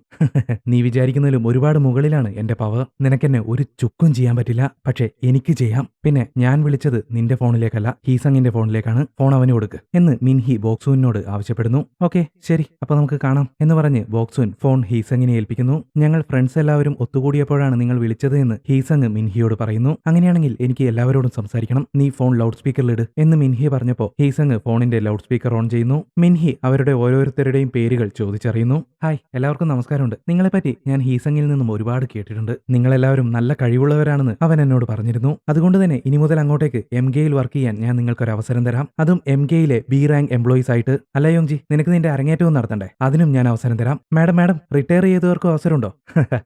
[SPEAKER 1] നീ വിചാരിക്കുന്നതിലും ഒരുപാട് മുകളിലാണ് എന്റെ പവർ. നിനക്കെന്നെ ഒരു ചുക്കും ചെയ്യാൻ പറ്റില്ല. പക്ഷെ എനിക്ക് ചെയ്യാം. പിന്നെ ഞാൻ വിളിച്ചത് നിന്റെ ഫോണിലേക്കല്ല, ഹീസങ്ങിന്റെ ഫോണിലേക്കാണ്. ഫോൺ അവന് കൊടുക്ക് എന്ന് മിൻഹി ബോക്സൂനോട് ആവശ്യപ്പെടുന്നു. ഓക്കെ ശരി, അപ്പൊ നമുക്ക് കാണാം എന്ന് പറഞ്ഞ് ബോക്സൂൻ ഫോൺ ഹീസങ്ങിനെ ഏൽപ്പിക്കുന്നു. ഞങ്ങൾ ഫ്രണ്ട്സ് എല്ലാവരും ഒത്തുകൂടിയപ്പോഴാണ് നിങ്ങൾ വിളിച്ചത് എന്ന് ഹീസങ് മിൻഹിയോട് പറയുന്നു. അങ്ങനെയാണെങ്കിൽ എനിക്ക് എല്ലാവരോടും സംസാരിക്കണം. നീ ഫോൺ ലൗഡ് സ്പീക്കറിലിട് എന്ന് മിൻഹി പറഞ്ഞപ്പോ ഹീസങ് ഫോണിന്റെ ലൗഡ് സ്പീക്കർ ഓൺ ചെയ്യുന്നു. മിൻഹി അവരുടെ ഓരോരുത്തരുടെയും പേരുകൾ ചോദിച്ചറിയുന്നു. ഹായ്, എല്ലാവർക്കും നമസ്കാരമുണ്ട്. നിങ്ങളെപ്പറ്റി ഞാൻ ഹീസങ്ങിൽ നിന്നും ഒരുപാട് കേട്ടിട്ടുണ്ട്. നിങ്ങളെല്ലാവരും നല്ല കഴിവുള്ളവരാണെന്ന് അവൻ എന്നോട് പറഞ്ഞിരുന്നു. അതുകൊണ്ട് തന്നെ ഇനി മുതൽ അങ്ങോട്ടേക്ക് MKയിൽ വർക്ക് ചെയ്യാൻ ഞാൻ നിങ്ങൾക്കൊരു അവസരം തരാം. അതും MKയിലെ B റാങ്ക് എംപ്ലോയീസ് ആയിട്ട്. അല്ല യോങ്ജി, നിനക്ക് നിന്റെ അരങ്ങേറ്റവും നടത്തണ്ടേ? അതിനും ഞാൻ അവസരം തരാം. മാഡം റിട്ടയർ ചെയ്തവർക്കും അവസരമുണ്ടോ?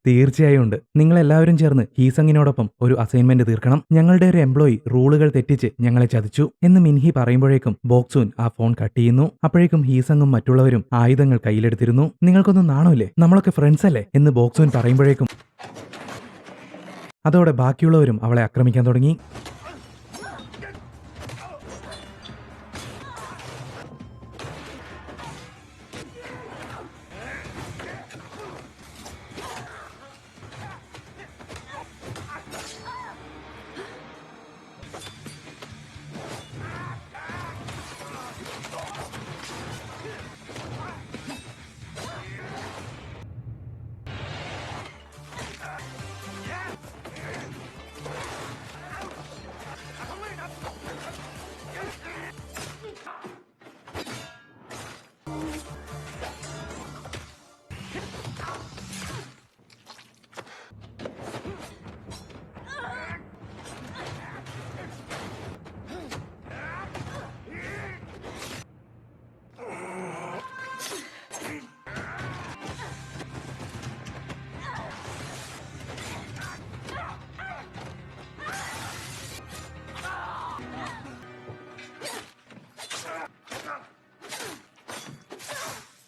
[SPEAKER 1] തീർച്ചയായും ഉണ്ട്. നിങ്ങളെല്ലാവരും ചേർന്ന് ഹീസങ്ങിനോടൊപ്പം ഒരു അസൈൻമെന്റ് തീർക്കണം. ഞങ്ങളുടെ ഒരു എംപ്ലോയി റൂളുകൾ തെറ്റിച്ച് ഞങ്ങളെ ചതിച്ചു എന്ന് മിൻഹി പറയുമ്പോഴേക്കും ബോക്സൂൻ ആ ഫോൺ കട്ട് ചെയ്യുന്നു. അപ്പോഴേക്കും ഹീസങ്ങും മറ്റുള്ളവരും ആയുധങ്ങൾ കയ്യിലെടുത്തിരുന്നു. നിങ്ങൾക്കൊന്നും നാണമില്ലേ? നമ്മളൊക്കെ ഫ്രണ്ട്സ് അല്ലേ എന്ന് ബോക്സൂൻ പറയുമ്പോഴേക്കും അതോടെ ബാക്കിയുള്ളവരും അവളെ ആക്രമിക്കാൻ തുടങ്ങി.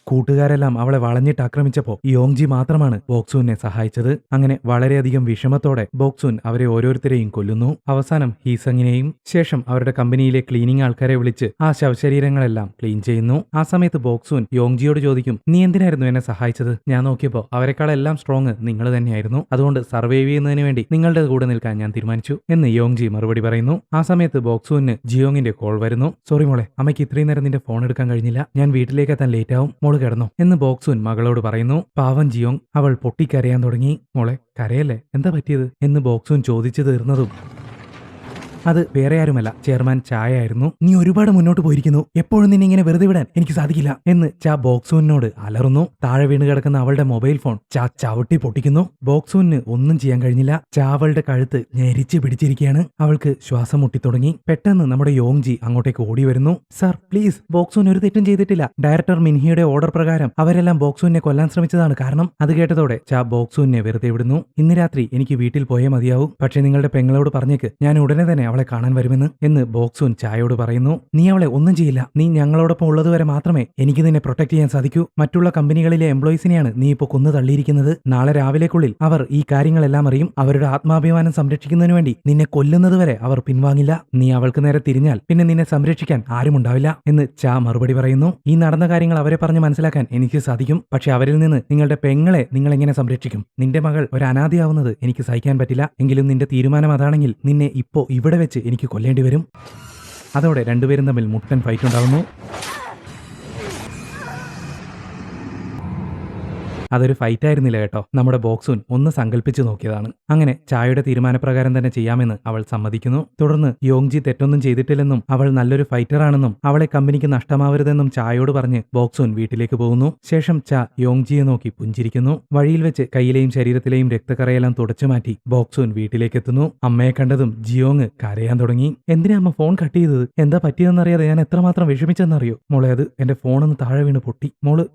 [SPEAKER 1] കൂട്ടുകാരെല്ലാം അവളെ വളഞ്ഞിട്ട് ആക്രമിച്ചപ്പോൾ യോങ്ജി മാത്രമാണ് ബോക്സൂനെ സഹായിച്ചത്. അങ്ങനെ വളരെയധികം വിഷമത്തോടെ ബോക്സൂൻ അവരെ ഓരോരുത്തരെയും കൊല്ലുന്നു. അവസാനം ഹീസങ്ങിനെയും ശേഷം അവരുടെ കമ്പനിയിലെ ക്ലീനിങ് ആൾക്കാരെ വിളിച്ച് ആ ശവശരീരങ്ങളെല്ലാം ക്ലീൻ ചെയ്യുന്നു. ആ സമയത്ത് ബോക്സൂൻ യോങ്ജിയോട് ചോദിക്കും, നീ എന്തിനായിരുന്നു എന്നെ സഹായിച്ചത്? ഞാൻ നോക്കിയപ്പോൾ അവരെക്കാളെല്ലാം സ്ട്രോങ് നിങ്ങൾ തന്നെയായിരുന്നു. അതുകൊണ്ട് സർവൈവ് ചെയ്യുന്നതിന് വേണ്ടി നിങ്ങളുടെ കൂടെ നിൽക്കാൻ ഞാൻ തീരുമാനിച്ചു എന്ന് യോങ്ജി മറുപടി പറയുന്നു. ആ സമയത്ത് ബോക്സൂന് ജിയോങ്ങിന്റെ കോൾ വരുന്നു. സോറി മോളെ, അമ്മയ്ക്ക് ഇത്രയും നേരം നിന്റെ ഫോൺ എടുക്കാൻ കഴിഞ്ഞില്ല. ഞാൻ വീട്ടിലേക്ക് എത്താൻ ലേറ്റ് ആവും. മോള് കിടന്നു എന്ന് ബോക്സൂൻ മകളോട് പറയുന്നു. പാവം ജിയോങ് അവൾ പൊട്ടിക്കരയാൻ തുടങ്ങി. മോളെ കരയല്ലേ, എന്താ പറ്റിയത് എന്ന് ബോക്സൂൻ ചോദിച്ചു തീർന്നതും അത് വേറെ ആരുമല്ല, ചെയർമാൻ ചായ ആയിരുന്നു. നീ ഒരുപാട് മുന്നോട്ട് പോയിരിക്കുന്നു. എപ്പോഴും നിന്നെ ഇങ്ങനെ വെറുതെ വിടാൻ എനിക്ക് സാധിക്കില്ല എന്ന് ചാ ബോക്സൂനോട് അലറുന്നു. താഴെ വീണ് കിടക്കുന്ന അവളുടെ മൊബൈൽ ഫോൺ ചാ ചവിട്ടി പൊട്ടിക്കുന്നു. ബോക്സൂന് ഒന്നും ചെയ്യാൻ കഴിഞ്ഞില്ല. ചാ അവളുടെ കഴുത്ത് ഞെരിച്ച് പിടിച്ചിരിക്കുകയാണ്. അവൾക്ക് ശ്വാസം മുട്ടിത്തുടങ്ങി. പെട്ടെന്ന് നമ്മുടെ യോങ്ജി അങ്ങോട്ടേക്ക് ഓടി വരുന്നു. സർ പ്ലീസ്, ബോക്സൂൻ ഒരു തെറ്റും ചെയ്തിട്ടില്ല. ഡയറക്ടർ മിൻഹിയുടെ ഓർഡർ പ്രകാരം അവരെല്ലാം ബോക്സൂനെ കൊല്ലാൻ ശ്രമിച്ചതാണ് കാരണം. അത് കേട്ടതോടെ ചാ ബോക്സൂനെ വെറുതെ വിടുന്നു. ഇന്ന് രാത്രി എനിക്ക് വീട്ടിൽ പോയേ മതിയാവൂ. പക്ഷെ നിങ്ങളുടെ പെങ്ങളോട് പറഞ്ഞേക്ക് ഞാൻ ഉടനെ തന്നെ അവളെ കാണാൻ വരുമെന്ന് എന്ന് ബോക്സൂൻ ചായയോട് പറയുന്നു. നീ അവളെ ഒന്നും ചെയ്യില്ല. നീ ഞങ്ങളോടൊപ്പം ഉള്ളതുവരെ മാത്രമേ എനിക്ക് നിന്നെ പ്രൊട്ടക്ട് ചെയ്യാൻ സാധിക്കൂ. മറ്റുള്ള കമ്പനികളിലെ എംപ്ലോയീസിനെയാണ് നീ ഇപ്പോൾ കൊന്നു തള്ളിയിരിക്കുന്നത്. നാളെ രാവിലേക്കുള്ളിൽ അവർ ഈ കാര്യങ്ങളെല്ലാം അറിയും. അവരുടെ ആത്മാഭിമാനം സംരക്ഷിക്കുന്നതിന് വേണ്ടി നിന്നെ കൊല്ലുന്നതുവരെ അവർ പിൻവാങ്ങില്ല. നീ അവൾക്ക് നേരെ തിരിഞ്ഞാൽ പിന്നെ നിന്നെ സംരക്ഷിക്കാൻ ആരുമുണ്ടാവില്ല എന്ന് ചാ മറുപടി പറയുന്നു. ഈ നടന്ന കാര്യങ്ങൾ അവരെ പറഞ്ഞ് മനസ്സിലാക്കാൻ എനിക്ക് സാധിക്കും. പക്ഷെ അവരിൽ നിന്ന് നിങ്ങളുടെ പെങ്ങളെ നിങ്ങൾ എങ്ങനെ സംരക്ഷിക്കും? നിന്റെ മകൾ ഒരു അനാഥയാവുന്നത് എനിക്ക് സഹിക്കാൻ പറ്റില്ല. എങ്കിലും നിന്റെ തീരുമാനം അതാണെങ്കിൽ നിന്നെ ഇപ്പോ ഇവിടെ വെച്ച് എനിക്ക് കൊല്ലേണ്ടി വരും. അതോടെ രണ്ടുപേരും തമ്മിൽ മുട്ടൻ ഫൈറ്റ് ഉണ്ടാകുന്നു. അതൊരു ഫൈറ്റ് ആയിരുന്നില്ല കേട്ടോ. നമ്മുടെ ബോക്സൂൻ ഒന്ന് സങ്കല്പിച്ചു നോക്കിയതാണ്. അങ്ങനെ ചായയുടെ തീരുമാനപ്രകാരം തന്നെ ചെയ്യാമെന്ന് അവൾ സമ്മതിക്കുന്നു. തുടർന്ന് യോങ്ജി തെറ്റൊന്നും ചെയ്തിട്ടില്ലെന്നും അവൾ നല്ലൊരു ഫൈറ്ററാണെന്നും അവളെ കമ്പനിക്ക് നഷ്ടമാവരുതെന്നും ചായയോട് പറഞ്ഞ് ബോക്സൂൻ വീട്ടിലേക്ക് പോകുന്നു. ശേഷം ചാ യോങ്ജിയെ നോക്കി പുഞ്ചിരിക്കുന്നു. വഴിയിൽ വെച്ച് കയ്യിലെയും ശരീരത്തിലെയും രക്തക്കറയെല്ലാം തുടച്ചു മാറ്റി ബോക്സൂൻ വീട്ടിലേക്ക് എത്തുന്നു. അമ്മയെ കണ്ടതും ജിയോങ് കരയാൻ തുടങ്ങി. എന്തിനാ അമ്മ ഫോൺ കട്ട് ചെയ്തത്? എന്താ പറ്റിയതെന്നറിയാതെ ഞാൻ എത്രമാത്രം വിഷമിച്ചെന്നറിയോ? മോളെ, അത് എന്റെ ഫോണൊന്ന് താഴെ വീണ് പൊട്ടി.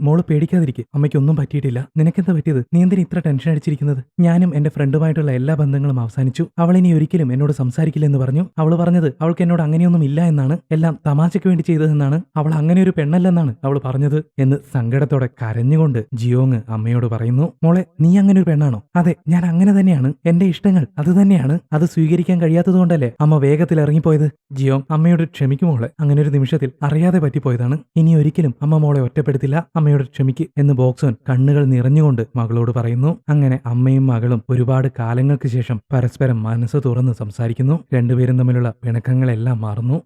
[SPEAKER 1] മോള് പേടിക്കാതിരിക്കെ, അമ്മയ്ക്കൊന്നും പറ്റിയിട്ടില്ല. നിനക്കെന്താ പറ്റിയത്? നീ എന്തിനാ ഇത്ര ടെൻഷൻ അടിച്ചിരിക്കുന്നത്? ഞാനും എന്റെ ഫ്രണ്ടുമായിട്ടുള്ള എല്ലാ ബന്ധങ്ങളും അവസാനിച്ചു. അവൾ ഇനി ഒരിക്കലും എന്നോട് സംസാരിക്കില്ലെന്ന് പറഞ്ഞു. അവൾ പറഞ്ഞത് അവൾക്ക് എന്നോട് അങ്ങനെയൊന്നും ഇല്ല എന്നാണ്, എല്ലാം തമാശയ്ക്ക് വേണ്ടി ചെയ്തതെന്നാണ്, അവൾ അങ്ങനെ ഒരു പെണ്ണല്ലെന്നാണ് അവൾ പറഞ്ഞത് എന്ന് സങ്കടത്തോടെ കരഞ്ഞുകൊണ്ട് ജിയോങ് അമ്മയോട് പറയുന്നു. മോളെ, നീ അങ്ങനെ ഒരു പെണ്ണാണോ? അതെ, ഞാൻ അങ്ങനെ തന്നെയാണ്. എന്റെ ഇഷ്ടങ്ങൾ അത് തന്നെയാണ്. അത് സ്വീകരിക്കാൻ കഴിയാത്തതുകൊണ്ടല്ലേ അമ്മ വേഗത്തിൽ ഇറങ്ങിപ്പോയത്. ജിയോങ് അമ്മയോട് ക്ഷമിക്കും മോളെ, അങ്ങനെ ഒരു നിമിഷത്തിൽ അറിയാതെ പറ്റിപ്പോയതാണ്. ഇനി ഒരിക്കലും അമ്മ മോളെ ഒറ്റപ്പെടുത്തില്ല, അമ്മയോട് ക്ഷമിക്ക് എന്ന് ബോക്സോൻ കണ്ണുകൾ നിറഞ്ഞുകൊണ്ട് മകളോട് പറയുന്നു. അങ്ങനെ അമ്മയും മകളും ഒരുപാട് കാലങ്ങൾക്ക് ശേഷം പരസ്പരം മനസ്സ് തുറന്ന് സംസാരിക്കുന്നു. രണ്ടുപേരും തമ്മിലുള്ള പിണക്കങ്ങളെല്ലാം മാറുന്നു.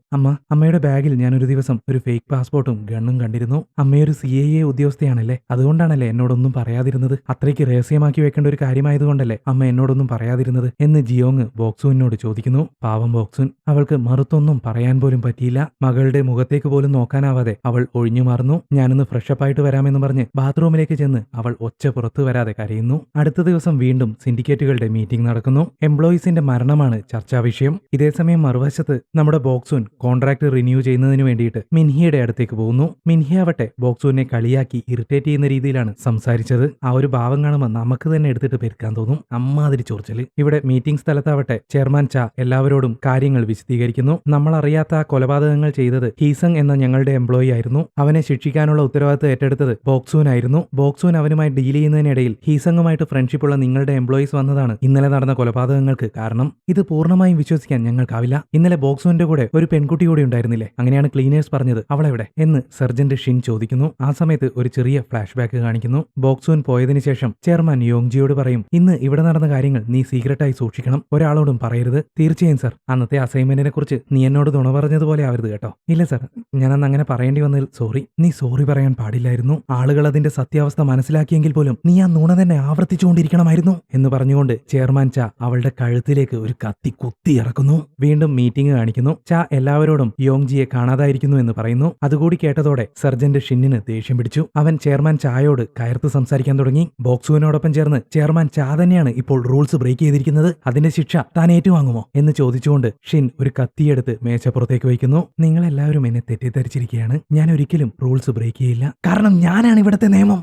[SPEAKER 1] അമ്മയുടെ ബാഗിൽ ഞാനൊരു ദിവസം ഒരു ഫേക്ക് പാസ്പോർട്ടും ഗണ്ണും കണ്ടിരുന്നു. അമ്മയൊരു CIA ഉദ്യോഗസ്ഥയാണല്ലേ, അതുകൊണ്ടാണല്ലേ എന്നോടൊന്നും പറയാതിരുന്നത്. അത്രയ്ക്ക് രഹസ്യമാക്കി വെക്കേണ്ട ഒരു കാര്യമായതുകൊണ്ടല്ലേ അമ്മ എന്നോടൊന്നും പറയാതിരുന്നത് എന്ന് ജിയോങ് ബോക്സൂനോട് ചോദിക്കുന്നു. പാവം ബോക്സൂൻ, അവൾക്ക് മറുത്തൊന്നും പറയാൻ പോലും പറ്റിയില്ല. മകളുടെ മുഖത്തേക്ക് പോലും നോക്കാനാവാതെ അവൾ ഒഴിഞ്ഞു മാറുന്നു. ഞാനൊന്ന് ഫ്രഷപ്പായിട്ട് വരാമെന്ന് പറഞ്ഞ് ബാത്റൂമിലേക്ക് ചെന്ന് അവൾ ഒച്ച പുറത്തു വരാതെ കരയുന്നു. അടുത്ത ദിവസം വീണ്ടും സിൻഡിക്കേറ്റുകളുടെ മീറ്റിംഗ് നടക്കുന്നു. എംപ്ലോയീസിന്റെ മരണമാണ് ചർച്ചാ വിഷയം. ഇതേസമയം മറുവശത്ത് നമ്മുടെ ബോക്സൂൻ കോൺട്രാക്ട് റിന്യൂ ചെയ്യുന്നതിന് വേണ്ടിയിട്ട് മിൻഹിയുടെ അടുത്തേക്ക് പോകുന്നു. മിൻഹി ആവട്ടെ ബോക്സൂനെ കളിയാക്കി ഇറിറ്റേറ്റ് ചെയ്യുന്ന രീതിയിലാണ് സംസാരിച്ചത്. ആ ഒരു ഭാവം കാണുമ്പോൾ നമുക്ക് തന്നെ എടുത്തിട്ട് പെരുക്കാൻ തോന്നും. അമ്മാതിരി ചൊറിച്ചല്. ഇവിടെ മീറ്റിംഗ് സ്ഥലത്താവട്ടെ ചെയർമാൻ ചാ എല്ലാവരോടും കാര്യങ്ങൾ വിശദീകരിക്കുന്നു. നമ്മളറിയാത്ത ആ കൊലപാതകങ്ങൾ ചെയ്തത് ഹീസങ് എന്ന ഞങ്ങളുടെ എംപ്ലോയി ആയിരുന്നു. അവനെ ശിക്ഷിക്കാനുള്ള ഉത്തരവാദിത്തം ഏറ്റെടുത്തത് ബോക്സൂൻ ആയിരുന്നു. ബോക്സൂൻ അവനുമായി ഡീൽ ചെയ്യുന്നതിനിടയിൽ ഹീസങ്ങുമായിട്ട് ഫ്രണ്ട്ഷിപ്പുള്ള നിങ്ങളുടെ എംപ്ലോയീസ് വന്നതാണ് ഇന്നലെ നടന്ന കൊലപാതകങ്ങൾക്ക് കാരണം. ഇത് പൂർണ്ണമായും വിശ്വസിക്കാൻ ഞങ്ങൾക്കാവില്ല. ഇന്നലെ ബോക്സൂന്റെ കൂടെ ഒരു പെൺകുട്ടി കൂടി ഉണ്ടായിരുന്നില്ലേ? അങ്ങനെയാണ് ക്ലീനേഴ്സ് പറഞ്ഞത്. അവളെവിടെ എന്ന് സർജന്റ് ഷിൻ ചോദിക്കുന്നു. ആ സമയത്ത് ഒരു ചെറിയ ഫ്ലാഷ് ബാക്ക് കാണിക്കുന്നു. ബോക്സൂൻ പോയതിനു ശേഷം ചെയർമാൻ യോങ്ജിയോട് പറയും, ഇന്ന് ഇവിടെ നടന്ന കാര്യങ്ങൾ നീ സീക്രട്ടായി സൂക്ഷിക്കണം, ഒരാളോടും പറയരുത്. തീർച്ചയായും സർ. അന്നത്തെ അസൈൻമെന്റിനെ കുറിച്ച് നീ എന്നോട് നുണ പറഞ്ഞതുപോലെ ആവരുത് കേട്ടോ. ഇല്ല സർ, ഞാനന്ന് അങ്ങനെ പറയേണ്ടി വന്നതിൽ സോറി. നീ സോറി പറയാൻ പാടില്ലായിരുന്നു. ആളുകൾ അതിന്റെ സത്യാവസ്ഥ മനസ്സിലാക്കിയെങ്കിൽ പോലും നീ ആ നുണ തന്നെ ആവർത്തിച്ചുകൊണ്ടിരിക്കണമായിരുന്നു എന്ന് പറഞ്ഞുകൊണ്ട് ചെയർമാൻ ചാ അവളുടെ കഴുത്തിലേക്ക് ഒരു കത്തി കുത്തി ഇറക്കുന്നു. വീണ്ടും മീറ്റിംഗ് കാണിക്കുന്നു. ചാ എല്ലാവരോടും യോങ്ജിയെ കാണാതായിരിക്കുന്നു എന്ന് പറയുന്നു. അതുകൂടി കേട്ടതോടെ സർജന്റ് ഷിന്നിന് ദേഷ്യം പിടിച്ചു. അവൻ ചെയർമാൻ ചായോട് കയർത്ത് സംസാരിക്കാൻ തുടങ്ങി. ബോക്സുവിനോടൊപ്പം ചേർന്ന് ചെയർമാൻ ചാ തന്നെയാണ് ഇപ്പോൾ റൂൾസ് ബ്രേക്ക് ചെയ്തിരിക്കുന്നത്, അതിന്റെ ശിക്ഷ താൻ ഏറ്റുവാങ്ങുമോ എന്ന് ചോദിച്ചുകൊണ്ട് ഷിൻ ഒരു കത്തിയെടുത്ത് മേശപ്പുറത്തേക്ക് വയ്ക്കുന്നു. നിങ്ങളെല്ലാവരും എന്നെ തെറ്റിദ്ധരിച്ചിരിക്കുകയാണ്. ഞാൻ ഒരിക്കലും റൂൾസ് ബ്രേക്ക് ചെയ്യില്ല, കാരണം ഞാനാണ് ഇവിടുത്തെ നിയമം.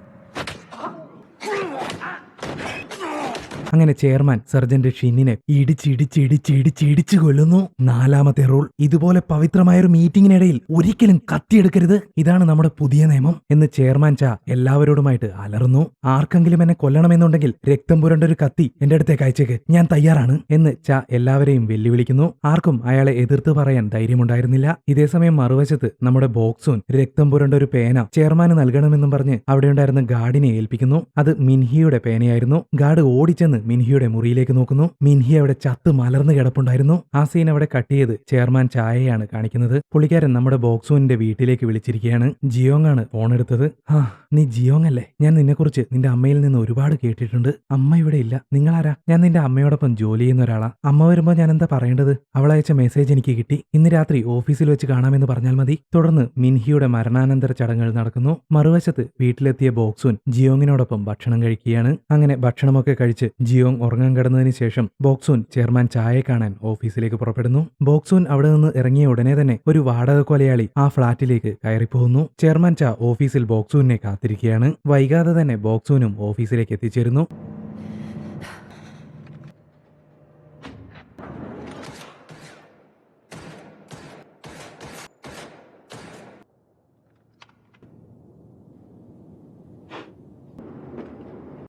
[SPEAKER 1] അങ്ങനെ ചെയർമാൻ സർജന്റ് ഷിന്നിനെ ഇടിച്ചിടിച്ചിടിച്ചിടിച്ചിടിച്ചു കൊല്ലുന്നു. നാലാമത്തെ റൂൾ, ഇതുപോലെ പവിത്രമായൊരു മീറ്റിംഗിനിടയിൽ ഒരിക്കലും കത്തിയെടുക്കരുത്. ഇതാണ് നമ്മുടെ പുതിയ നിയമം എന്ന് ചെയർമാൻ ചാ എല്ലാവരോടുമായിട്ട് അലറുന്നു. ആർക്കെങ്കിലും എന്നെ കൊല്ലണമെന്നുണ്ടെങ്കിൽ രക്തം പുരണ്ടൊരു കത്തി എന്റെ അടുത്തേക്ക് അയച്ചേക്ക്, ഞാൻ തയ്യാറാണ് എന്ന് ചാ എല്ലാവരെയും വെല്ലുവിളിക്കുന്നു. ആർക്കും അയാളെ എതിർത്ത് പറയാൻ ധൈര്യമുണ്ടായിരുന്നില്ല. ഇതേസമയം മറുവശത്ത് നമ്മുടെ ബോക്സൂൻ രക്തം പുരണ്ടൊരു പേന ചെയർമാന് നൽകണമെന്നും പറഞ്ഞ് അവിടെയുണ്ടായിരുന്ന ഗാർഡിനെ ഏൽപ്പിക്കുന്നു. അത് മിൻഹിയുടെ പേനയായിരുന്നു. ഗാർഡ് ഓടിച്ചെന്ന് മിൻഹിയുടെ മുറിയിലേക്ക് നോക്കുന്നു. മിൻഹി അവിടെ ചത്ത് മലർന്നു കിടപ്പുണ്ടായിരുന്നു. ആ സീൻ അവിടെ കട്ട് ചെയ്ത് ചെയർമാൻ ചായയാണ് കാണിക്കുന്നത്. പുള്ളിക്കാരൻ നമ്മുടെ ബോക്സൂനിന്റെ വീട്ടിലേക്ക് വിളിച്ചിരിക്കുകയാണ്. ജിയോങ് ആണ് ഫോൺ എടുത്തത്. നീ ജിയോങ് അല്ലേ? ഞാൻ നിന്നെക്കുറിച്ച് നിന്റെ അമ്മയിൽ നിന്ന് ഒരുപാട് കേട്ടിട്ടുണ്ട്. അമ്മ ഇവിടെ ഇല്ല. നിങ്ങളാരാ? ഞാൻ നിന്റെ അമ്മയോടൊപ്പം ജോലി ചെയ്യുന്ന ഒരാളാ. അമ്മ വരുമ്പോ ഞാൻ എന്താ പറയേണ്ടത്? അവളയച്ച മെസ്സേജ് എനിക്ക് കിട്ടി. ഇന്ന് രാത്രി ഓഫീസിൽ വെച്ച് കാണാമെന്ന് പറഞ്ഞാൽ മതി. തുടർന്ന് മിൻഹിയുടെ മരണാനന്തര ചടങ്ങുകൾ നടക്കുന്നു. മറുവശത്ത് വീട്ടിലെത്തിയ ബോക്സൂൻ ജിയോങ്ങിനോടൊപ്പം ഭക്ഷണം കഴിക്കുകയാണ്. അങ്ങനെ ഭക്ഷണമൊക്കെ കഴിച്ച് ജിയോങ് ഉറങ്ങാൻ കിടന്നതിന് ശേഷം ബോക്സൂൻ ചെയർമാൻ ചായയെ കാണാൻ ഓഫീസിലേക്ക് പുറപ്പെടുന്നു. ബോക്സൂൻ അവിടെ നിന്ന് ഇറങ്ങിയ ഉടനെ തന്നെ ഒരു വാടക കൊലയാളി ആ ഫ്ളാറ്റിലേക്ക് കയറിപ്പോകുന്നു. ചെയർമാൻ ചാ ഓഫീസിൽ ബോക്സൂനെ കാത്തിരിക്കുകയാണ്. വൈകാതെ തന്നെ ബോക്സൂനും ഓഫീസിലേക്ക് എത്തിച്ചേരുന്നു.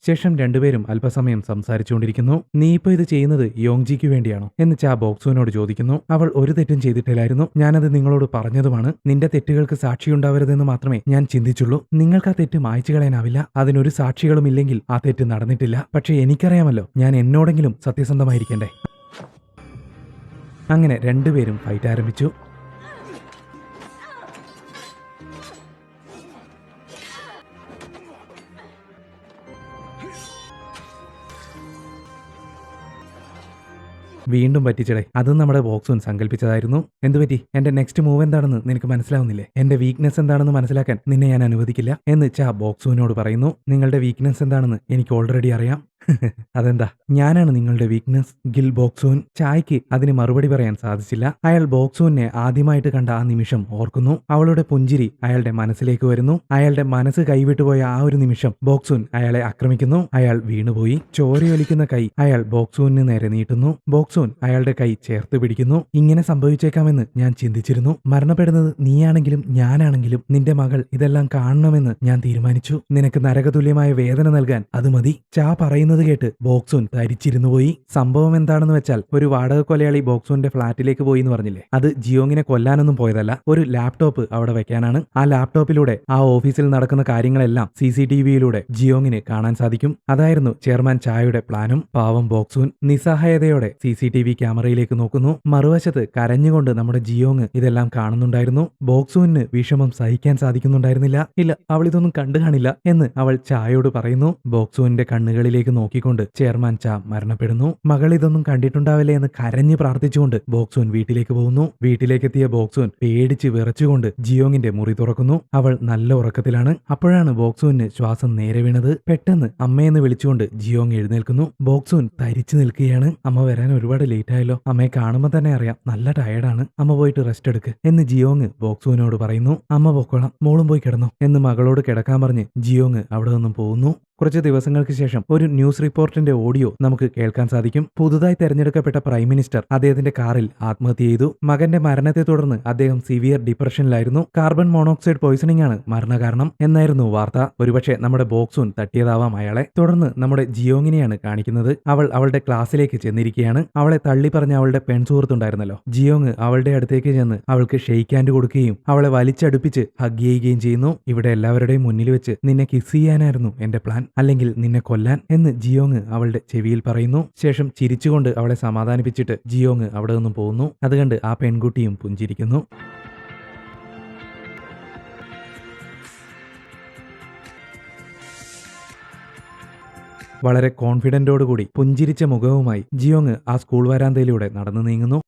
[SPEAKER 1] ശേഷം രണ്ടുപേരും അല്പസമയം സംസാരിച്ചുകൊണ്ടിരിക്കുന്നു. നീ ഇപ്പൊ ഇത് ചെയ്യുന്നത് യോങ്ജിക്ക് വേണ്ടിയാണോ എന്ന് ചാ ബോക്സുവിനോട് ചോദിക്കുന്നു. അവൾ ഒരു തെറ്റും ചെയ്തിട്ടില്ലായിരുന്നു. ഞാനത് നിങ്ങളോട് പറഞ്ഞതുമാണ്. നിന്റെ തെറ്റുകൾക്ക് സാക്ഷിയുണ്ടാവരുതെന്ന് മാത്രമേ ഞാൻ ചിന്തിച്ചുള്ളൂ. നിങ്ങൾക്ക് ആ തെറ്റ് മായ്ച്ചു കളയാനാവില്ല. അതിനൊരു സാക്ഷികളും ഇല്ലെങ്കിൽ ആ തെറ്റ് നടന്നിട്ടില്ല. പക്ഷെ എനിക്കറിയാമല്ലോ, ഞാൻ എന്നോടെങ്കിലും സത്യസന്ധമായിരിക്കണ്ടേ. അങ്ങനെ രണ്ടുപേരും ഫൈറ്റ് ആരംഭിച്ചു. വീണ്ടും പറ്റിച്ചടേ. അതും നമ്മുടെ ബോക്സൂൻ സങ്കല്പിച്ചതായിരുന്നു. എന്തുപറ്റി? എന്റെ നെക്സ്റ്റ് മൂവ് എന്താണെന്ന് നിനക്ക് മനസ്സിലാവുന്നില്ലേ? എന്റെ വീക്ക്നെസ് എന്താണെന്ന് മനസ്സിലാക്കാൻ നിന്നെ ഞാൻ അനുവദിക്കില്ല എന്ന് ചാ ബോക്സൂനോട് പറയുന്നു. നിങ്ങളുടെ വീക്ക്നെസ് എന്താണെന്ന് എനിക്ക് ഓൾറെഡി അറിയാം. അതെന്താ, ഞാനാണ് നിങ്ങളുടെ വീക്ക്നെസ്. ഗിൽ ബോക്സൂൻ. ചായ്ക്ക് അതിന് മറുപടി പറയാൻ സാധിച്ചില്ല. അയാൾ ബോക്സൂനെ ആദ്യമായിട്ട് കണ്ട ആ നിമിഷം ഓർക്കുന്നു. അവളുടെ പുഞ്ചിരി അയാളുടെ മനസ്സിലേക്ക് വരുന്നു. അയാളുടെ മനസ്സ് കൈവിട്ടുപോയ ആ ഒരു നിമിഷം ബോക്സൂൻ അയാളെ ആക്രമിക്കുന്നു. അയാൾ വീണുപോയി. ചോരയൊലിക്കുന്ന കൈ അയാൾ ബോക്സൂന് നേരെ നീട്ടുന്നു. ബോക്സൂൻ അയാളുടെ കൈ ചേർത്ത് പിടിക്കുന്നു. ഇങ്ങനെ സംഭവിച്ചേക്കാമെന്ന് ഞാൻ ചിന്തിച്ചിരുന്നു. മരണപ്പെടുന്നത് നീയാണെങ്കിലും ഞാനാണെങ്കിലും നിന്റെ മകൾ ഇതെല്ലാം കാണണമെന്ന് ഞാൻ തീരുമാനിച്ചു. നിനക്ക് നരകതുല്യമായ വേദന നൽകാൻ അത് മതി. ചാ പറയുന്നത് കേട്ട് ബോക്സൂൻ തരിച്ചിരുന്നു പോയി. സംഭവം എന്താണെന്ന് വെച്ചാൽ, ഒരു വാടക കൊലയാളി ബോക്സൂന്റെ ഫ്ളാറ്റിലേക്ക് പോയി എന്ന് പറഞ്ഞില്ലേ, അത് ജിയോങ്ങിനെ കൊല്ലാനൊന്നും പോയതല്ല. ഒരു ലാപ്ടോപ്പ് അവിടെ വെക്കാനാണ്. ആ ലാപ്ടോപ്പിലൂടെ ആ ഓഫീസിൽ നടക്കുന്ന കാര്യങ്ങളെല്ലാം CCTVയിലൂടെ ജിയോങ്ങിന് കാണാൻ സാധിക്കും. അതായിരുന്നു ചെയർമാൻ ചായയുടെ പ്ലാനും. പാവം ബോക്സൂൻ നിസ്സഹായതയോടെ CCTV ക്യാമറയിലേക്ക് നോക്കുന്നു. മറുവശത്ത് കരഞ്ഞുകൊണ്ട് നമ്മുടെ ജിയോങ് ഇതെല്ലാം കാണുന്നുണ്ടായിരുന്നു. ബോക്സൂന് വിഷമം സഹിക്കാൻ സാധിക്കുന്നുണ്ടായിരുന്നില്ല. ഇല്ല, അവൾ ഇതൊന്നും കണ്ടു കാണില്ല എന്ന് അവൾ ചായയോട് പറയുന്നു. ബോക്സൂന്റെ കണ്ണുകളിലേക്ക് നോക്കിക്കൊണ്ട് ചെയർമാൻ ചാ മരണപ്പെടുന്നു. മകൾ ഇതൊന്നും കണ്ടിട്ടുണ്ടാവില്ലേ എന്ന് കരഞ്ഞ് പ്രാർത്ഥിച്ചുകൊണ്ട് ബോക്സൂൻ വീട്ടിലേക്ക് പോകുന്നു. വീട്ടിലേക്കെത്തിയ ബോക്സൂൻ പേടിച്ച് വിറച്ചുകൊണ്ട് ജിയോങ്ങിന്റെ മുറി തുറക്കുന്നു. അവൾ നല്ല ഉറക്കത്തിലാണ്. അപ്പോഴാണ് ബോക്സൂന് ശ്വാസം നേരെ വീണത്. പെട്ടെന്ന് അമ്മയെന്ന് വിളിച്ചുകൊണ്ട് ജിയോങ് എഴുന്നേൽക്കുന്നു. ബോക്സൂൻ തരിച്ചു നിൽക്കുകയാണ്. അമ്മ വരാൻ ഒരുപാട് ലേറ്റ് ആയല്ലോ. അമ്മയെ കാണുമ്പോൾ തന്നെ അറിയാം നല്ല ടയർഡാണ്. അമ്മ പോയിട്ട് റെസ്റ്റ് എടുക്ക് എന്ന് ജിയോങ് ബോക്സൂനോട് പറയുന്നു. അമ്മ പൊക്കോളാം, മോളും പോയി കിടന്നോ എന്ന് മകളോട് കിടക്കാൻ പറഞ്ഞ് ജിയോങ് അവിടെ നിന്നും പോകുന്നു. കുറച്ച് ദിവസങ്ങൾക്ക് ശേഷം ഒരു ന്യൂസ് റിപ്പോർട്ടിന്റെ ഓഡിയോ നമുക്ക് കേൾക്കാൻ സാധിക്കും. പുതുതായി തെരഞ്ഞെടുക്കപ്പെട്ട പ്രൈം മിനിസ്റ്റർ അദ്ദേഹത്തിന്റെ കാറിൽ ആത്മഹത്യ ചെയ്തു. മകന്റെ മരണത്തെ തുടർന്ന് അദ്ദേഹം സിവിയർ ഡിപ്രഷനിലായിരുന്നു. കാർബൺ മോണോക്സൈഡ് പോയിസണിംഗ് ആണ് മരണകാരണം എന്നായിരുന്നു വാർത്ത. ഒരുപക്ഷെ നമ്മുടെ ബോക്സൂൻ തട്ടിയതാവാം അയാളെ. തുടർന്ന് നമ്മുടെ ജിയോങ്ങിനെയാണ് കാണിക്കുന്നത്. അവൾ അവളുടെ ക്ലാസ്സിലേക്ക് ചെന്നിരിക്കുകയാണ്. അവളെ തള്ളി പറഞ്ഞ അവളുടെ പെൺസുഹൃത്തുണ്ടായിരുന്നല്ലോ, ജിയോങ് അവളുടെ അടുത്തേക്ക് ചെന്ന് അവൾക്ക് ഷെയ്ക്ക് ഹാൻഡ് കൊടുക്കുകയും അവളെ വലിച്ചടുപ്പിച്ച് ഹഗ് ചെയ്യുകയും ചെയ്യുന്നു. ഇവിടെ എല്ലാവരുടെയും മുന്നിൽ വെച്ച് നിന്നെ കിസ് ചെയ്യാനായിരുന്നു എന്റെ പ്ലാൻ, അല്ലെങ്കിൽ നിന്നെ കൊല്ലാൻ എന്ന് ജിയോങ് അവളുടെ ചെവിയിൽ പറയുന്നു. ശേഷം ചിരിച്ചുകൊണ്ട് അവളെ സമാധാനിപ്പിച്ചിട്ട് ജിയോങ് അവിടെ നിന്നും പോകുന്നു. അത് കണ്ട് ആ പെൺകുട്ടിയും പുഞ്ചിരിക്കുന്നു. വളരെ കോൺഫിഡന്റോടുകൂടി പുഞ്ചിരിച്ച മുഖവുമായി ജിയോങ് ആ സ്കൂൾ വരാന്തയിലൂടെ നടന്നു നീങ്ങുന്നു.